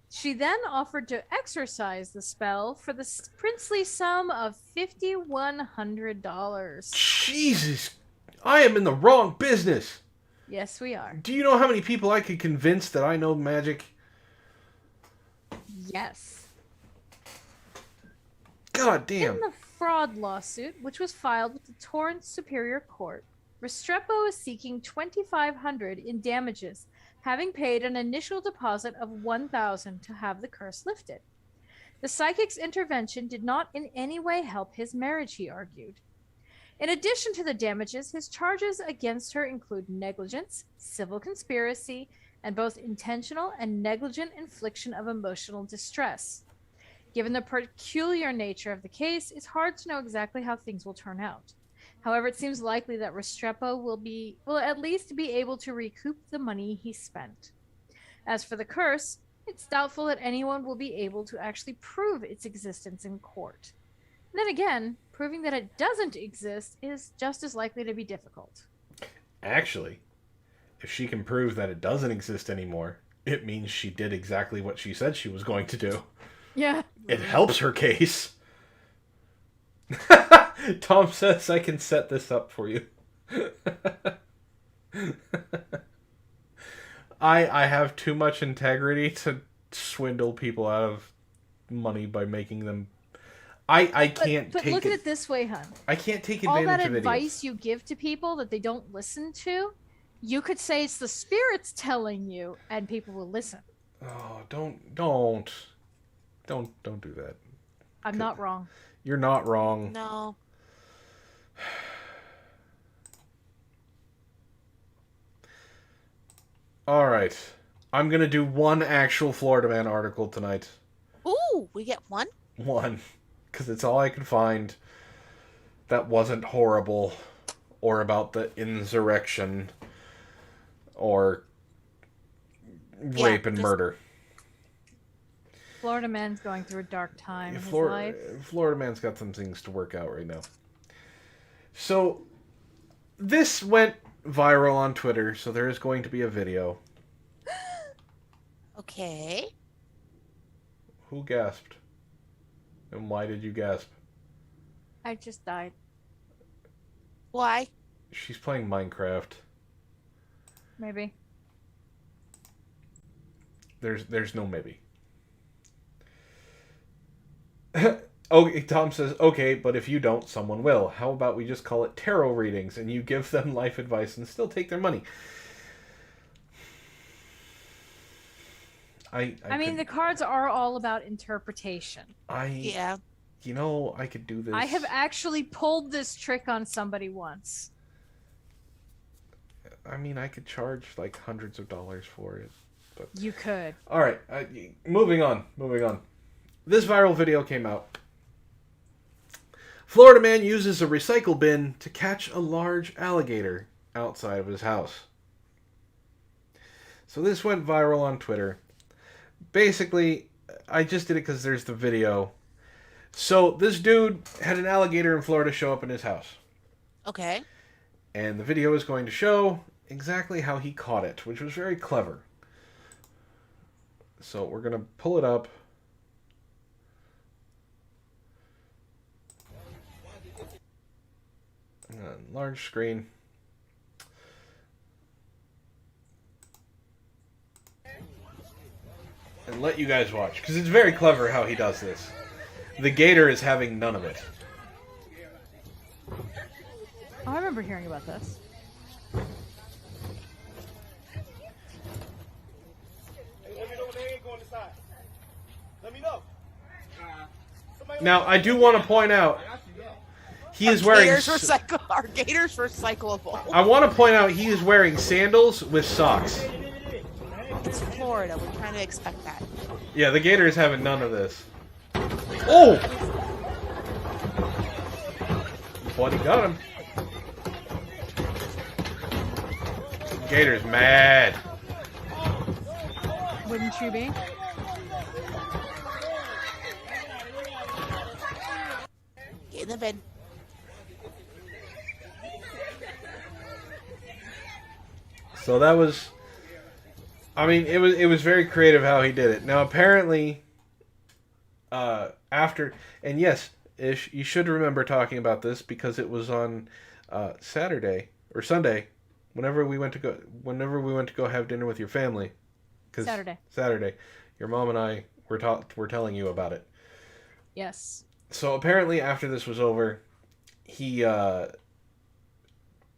S2: She then offered to exorcise the spell for the princely sum of $5,100.
S1: Jesus, I am in the wrong business.
S2: Yes, we are.
S1: Do you know how many people I could convince that I know magic?
S2: Yes.
S1: God damn.
S2: In the fraud lawsuit, which was filed with the Torrance Superior Court, Restrepo is seeking $2,500 in damages, having paid an initial deposit of $1,000 to have the curse lifted. The psychic's intervention did not in any way help his marriage, he argued. In addition to the damages, his charges against her include negligence, civil conspiracy, and both intentional and negligent infliction of emotional distress. Given the peculiar nature of the case, it's hard to know exactly how things will turn out. However, it seems likely that Restrepo will at least be able to recoup the money he spent. As for the curse, it's doubtful that anyone will be able to actually prove its existence in court. And then again, proving that it doesn't exist is just as likely to be difficult.
S1: Actually, if she can prove that it doesn't exist anymore, it means she did exactly what she said she was going to do.
S2: Yeah.
S1: It helps her case. Tom says I can set this up for you. I have too much integrity to swindle people out of money by making them... I can't
S2: but
S1: take
S2: look at it this way, hun.
S1: I can't take
S2: All
S1: advantage
S2: that
S1: of
S2: advice
S1: idiots.
S2: you give to people that they don't listen to, you could say it's the spirits telling you, and people will listen.
S1: Oh, don't do that.
S2: I'm not wrong.
S1: You're not wrong.
S3: No.
S1: All right. I'm going to do one actual Florida Man article tonight.
S3: Ooh, we get one?
S1: One. Because it's all I could find that wasn't horrible or about the insurrection or rape and murder.
S2: Florida man's going through a dark time in his
S1: Florida,
S2: life.
S1: Florida Man's got some things to work out right now. So, this went viral on Twitter, so there is going to be a video.
S3: Okay.
S1: Who gasped? And why did you gasp?
S2: I just died.
S3: Why?
S1: She's playing Minecraft.
S2: Maybe.
S1: There's no maybe. Okay, Tom says, okay, but if you don't, someone will. How about we just call it tarot readings and you give them life advice and still take their money? I
S2: mean, the cards are all about interpretation.
S3: Yeah.
S1: You know, I could do this.
S2: I have actually pulled this trick on somebody once.
S1: I mean, I could charge like hundreds of dollars for it. But...
S2: You could.
S1: All right, moving on. This viral video came out. Florida man uses a recycle bin to catch a large alligator outside of his house. So this went viral on Twitter. Basically, I just did it because there's the video. So this dude had an alligator in Florida show up in his house.
S3: Okay.
S1: And the video is going to show exactly how he caught it, which was very clever. So we're going to pull it up. Large screen. And let you guys watch, because it's very clever how he does this. The gator is having none of it.
S2: Oh, I remember hearing about this.
S1: Now, I do want to point out, he is wearing...
S3: Our gator's recyclable.
S1: I want to point out he is wearing sandals with socks.
S3: It's Florida. We're trying to expect that.
S1: Yeah, the gator is having none of this. Oh! Buddy got him. Gator's mad.
S2: Wouldn't you be?
S3: Get in the bin.
S1: So that was... I mean, it was very creative how he did it. Now, apparently, after... And yes, Ish, you should remember talking about this because it was on Saturday or Sunday, whenever we went to go have dinner with your family. Saturday. Your mom and I were telling you about it.
S2: Yes.
S1: So apparently, after this was over, he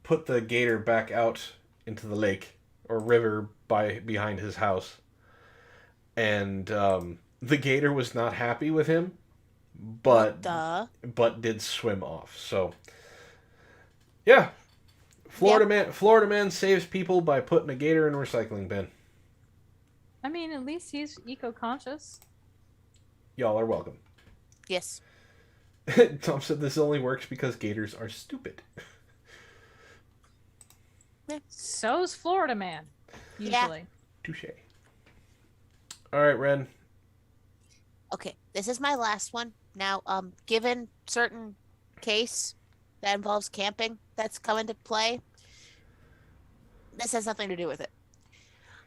S1: put the gator back out into the lake or river behind his house, and the gator was not happy with him, but did swim off. So Yeah. Florida man saves people by putting a gator in a recycling bin.
S2: I mean, at least he's eco-conscious.
S1: Y'all are welcome.
S3: Yes.
S1: Tom said this only works because gators are stupid.
S2: So's Florida man, usually.
S1: Touche. All right, Wren.
S3: Okay, this is my last one. Now, given certain case that involves camping that's come into play, this has nothing to do with it.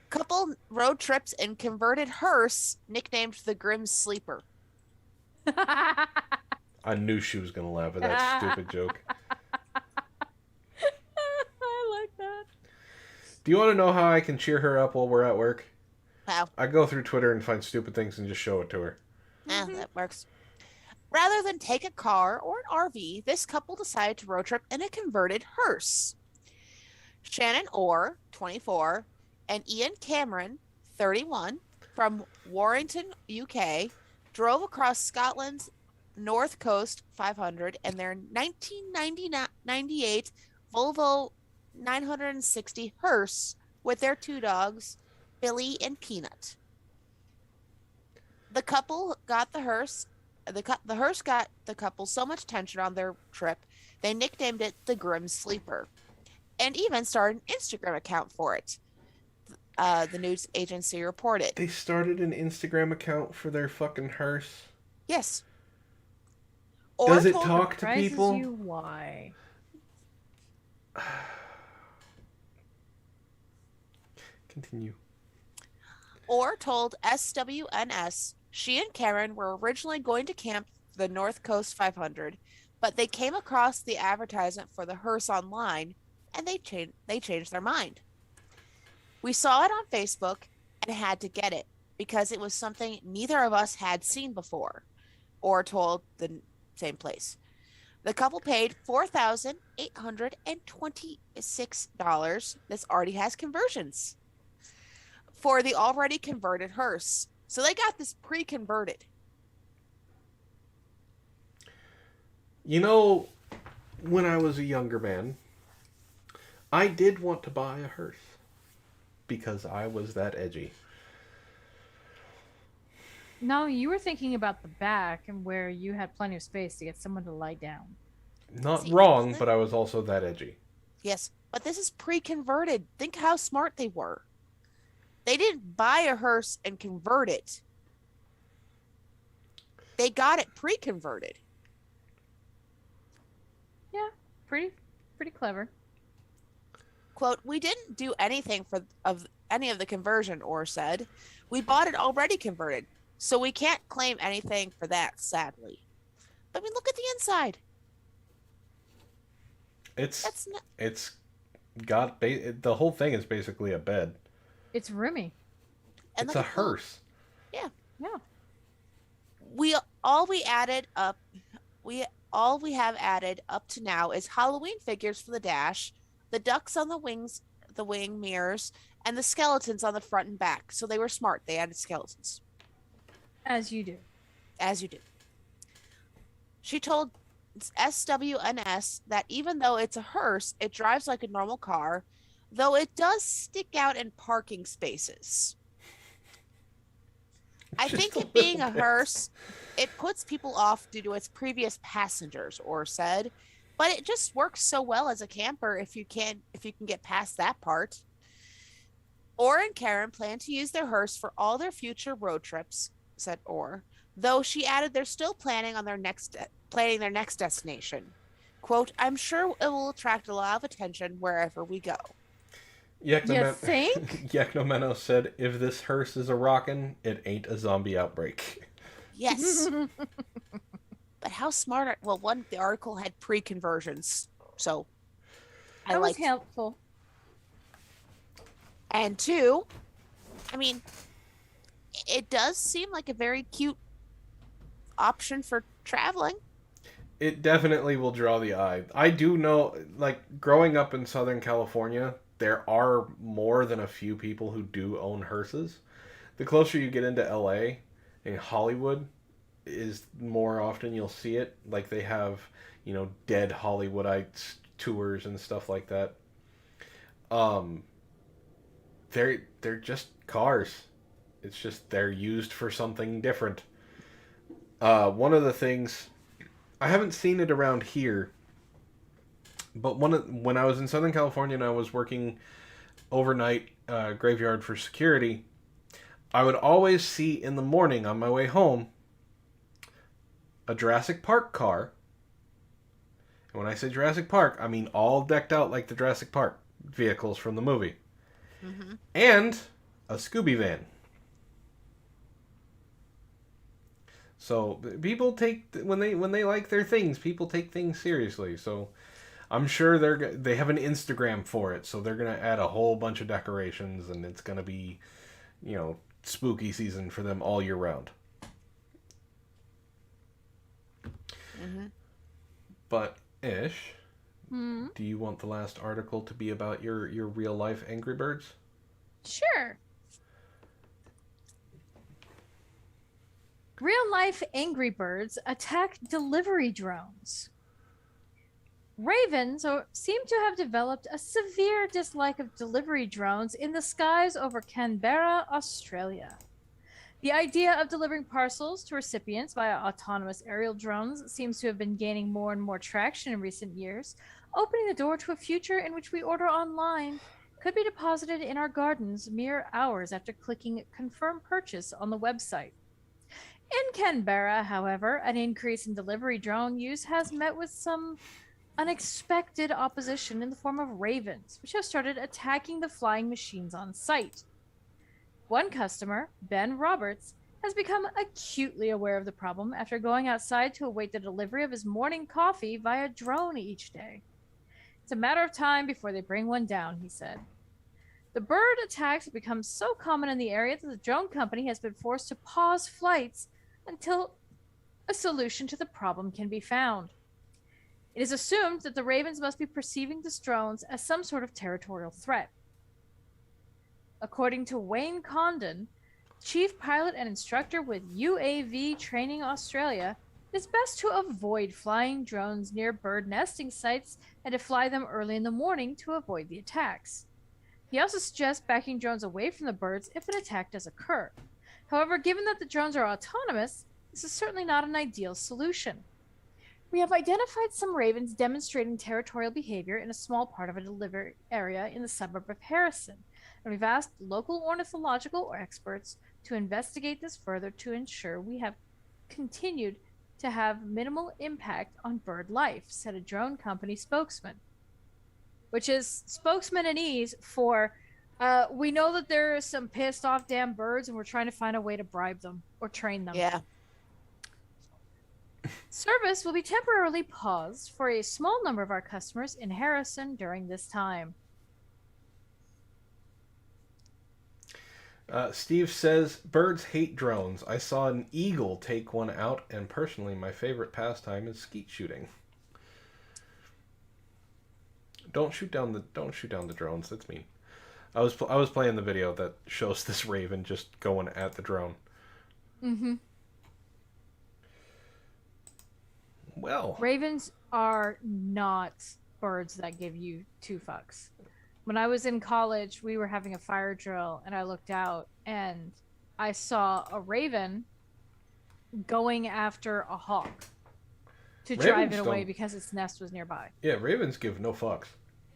S3: Couple road trips in converted hearse nicknamed the Grim Sleeper.
S1: I knew she was going to laugh at that stupid joke.
S2: I like that.
S1: Do you want to know how I can cheer her up while we're at work?
S3: How?
S1: I go through Twitter and find stupid things and just show it to her.
S3: That works. Rather than take a car or an RV, this couple decided to road trip in a converted hearse. Shannon Orr, 24, and Ian Cameron, 31, from Warrington, UK, drove across Scotland's North Coast 500 in their 1998 Volvo 960 hearse with their two dogs, Billy and Peanut. The couple got the hearse. The hearse got the couple so much attention on their trip, they nicknamed it the Grim Sleeper, and even started an Instagram account for it. The news agency reported.
S1: They started an Instagram account for their fucking hearse?
S3: Yes.
S1: Does it talk to people?
S2: You why?
S1: Continue.
S3: Or told SWNS she and Karen were originally going to camp the North Coast 500, but they came across the advertisement for the hearse online, and they changed their mind. We saw it on Facebook and had to get it because it was something neither of us had seen before, or told the same place. The couple paid $4,826. This already has conversions for the already converted hearse. So they got this pre-converted.
S1: You know, when I was a younger man, I did want to buy a hearse because I was that edgy.
S2: No, you were thinking about the back and where you had plenty of space to get someone to lie down.
S1: Not wrong, but I was also that edgy.
S3: Yes, but this is pre-converted. Think how smart they were. They didn't buy a hearse and convert it. They got it pre-converted.
S2: Yeah, pretty clever.
S3: Quote, "We didn't do anything of any of the conversion," Orr said. "We bought it already converted, so we can't claim anything for that, sadly." But I mean, look at the inside.
S1: It's got the whole thing is basically a bed.
S2: It's roomy.
S3: And
S1: it's a hearse.
S3: Yeah.
S2: Yeah.
S3: We have added up to now is Halloween figures for the dash, the ducks on the wings, the wing mirrors, and the skeletons on the front and back. So they were smart. They added skeletons.
S2: As you do.
S3: As you do. She told SWNS that even though it's a hearse, it drives like a normal car, though it does stick out in parking spaces. I think it being a hearse, it puts people off due to its previous passengers, Orr said, but it just works so well as a camper if you can get past that part. Orr and Karen plan to use their hearse for all their future road trips, said Orr, though she added they're still planning their next destination. Quote, "I'm sure it will attract a lot of attention wherever we go."
S2: You think?
S1: Yaknomeno said, "If this hearse is a rockin', it ain't a zombie outbreak."
S3: Yes. But how smart the article had pre-conversions, so
S2: that was helpful.
S3: And two, I mean, it does seem like a very cute option for traveling.
S1: It definitely will draw the eye. I do know, like, growing up in Southern California, there are more than a few people who do own hearses. The closer you get into LA and Hollywood is more often you'll see it. Like, they have, dead Hollywoodites tours and stuff like that. They're just cars. It's just they're used for something different. One of the things, I haven't seen it around here, but when I was in Southern California and I was working overnight graveyard for security, I would always see in the morning on my way home a Jurassic Park car. And when I say Jurassic Park, I mean all decked out like the Jurassic Park vehicles from the movie.
S3: Mm-hmm.
S1: And a Scooby van. So people take when they like their things, people take things seriously. So I'm sure they have an Instagram for it, so they're gonna add a whole bunch of decorations, and it's gonna be, spooky season for them all year round.
S3: Mm-hmm.
S1: But Ish,
S2: Hmm?
S1: do you want the last article to be about your real life Angry Birds?
S2: Sure. Real life Angry Birds attack delivery drones. Ravens seem to have developed a severe dislike of delivery drones in the skies over Canberra, Australia. The idea of delivering parcels to recipients via autonomous aerial drones seems to have been gaining more and more traction in recent years, opening the door to a future in which we order online could be deposited in our gardens mere hours after clicking confirm purchase on the website. In Canberra, however, an increase in delivery drone use has met with some unexpected opposition in the form of ravens, which have started attacking the flying machines on site. One customer, Ben Roberts, has become acutely aware of the problem after going outside to await the delivery of his morning coffee via drone each day. It's a matter of time before they bring one down, he said. The bird attacks have become so common in the area that the drone company has been forced to pause flights until a solution to the problem can be found. It is assumed that the ravens must be perceiving the drones as some sort of territorial threat. According to Wayne Condon, chief pilot and instructor with UAV Training Australia, it is best to avoid flying drones near bird nesting sites and to fly them early in the morning to avoid the attacks. He also suggests backing drones away from the birds if an attack does occur. However, given that the drones are autonomous, this is certainly not an ideal solution. We have identified some ravens demonstrating territorial behavior in a small part of a delivery area in the suburb of Harrison, and we've asked local ornithological experts to investigate this further to ensure we have continued to have minimal impact on bird life, said a drone company spokesman. Which is spokesmanese for, we know that there are some pissed off damn birds and we're trying to find a way to bribe them or train them.
S3: Yeah.
S2: Service will be temporarily paused for a small number of our customers in Harrison during this time.
S1: Steve says, birds hate drones. I saw an eagle take one out, and personally, my favorite pastime is skeet shooting. Don't shoot down the drones. That's mean. I was playing the video that shows this raven just going at the drone.
S2: Mm-hmm.
S1: Well,
S2: ravens are not birds that give you two fucks. When I was in college, we were having a fire drill, and I looked out, and I saw a raven going after a hawk to drive it away because its nest was nearby.
S1: Yeah, ravens give no fucks.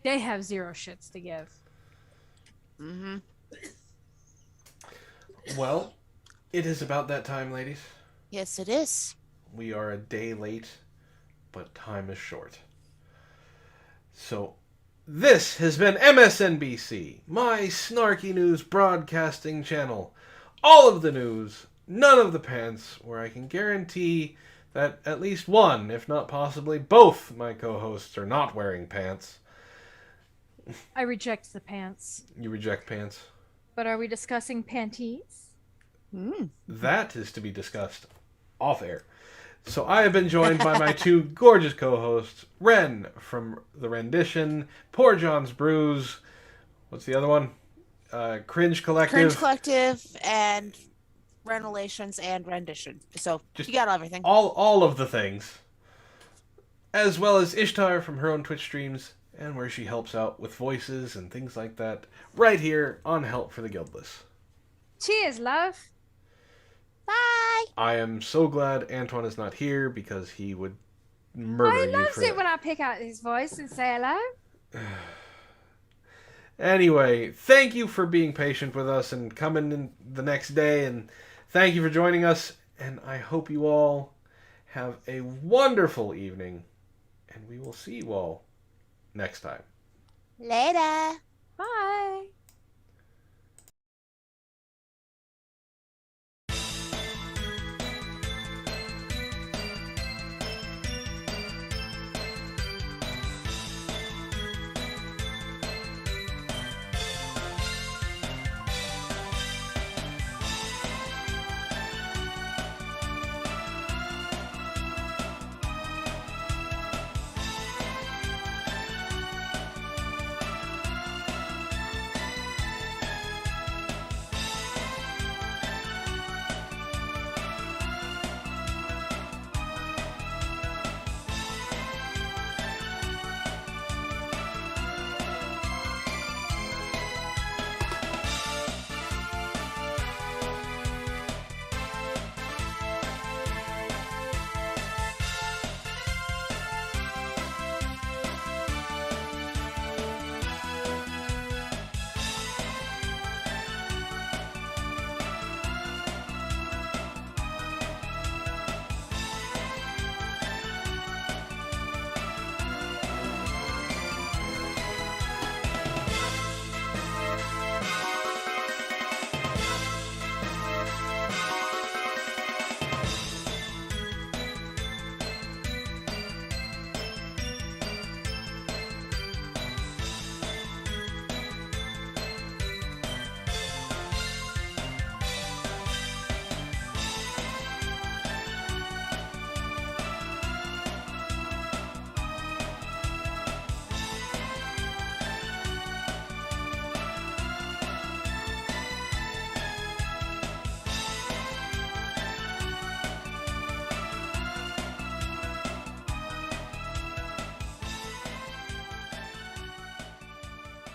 S2: They have zero shits to give.
S3: Mm-hmm.
S1: Well, it is about that time, ladies.
S3: Yes, it is.
S1: We are a day late, but time is short. So, this has been MSNBC, my snarky news broadcasting channel. All of the news, none of the pants, where I can guarantee that at least one, if not possibly both, my co-hosts are not wearing pants.
S2: I reject the pants.
S1: You reject pants?
S2: But are we discussing panties?
S1: That is to be discussed off air. So I have been joined by my two gorgeous co-hosts, Wren from The Rendition, Poor John's Brews, what's the other one? Cringe Collective.
S3: Cringe Collective and Relations and Rendition. So
S1: Just
S3: you got everything.
S1: All of the things. as well as Ishtar from her own Twitch streams, and where she helps out with voices and things like that, right here on Help for the Guildless.
S2: Cheers, love.
S3: Bye.
S1: I am so glad Antoine is not here, because he would murder
S2: He
S1: you
S2: loves
S1: for
S2: it
S1: that.
S2: when I pick out his voice and say hello.
S1: Anyway, thank you for being patient with us and coming in the next day, and thank you for joining us, and I hope you all have a wonderful evening, and we will see you all next time.
S3: Later.
S2: Bye.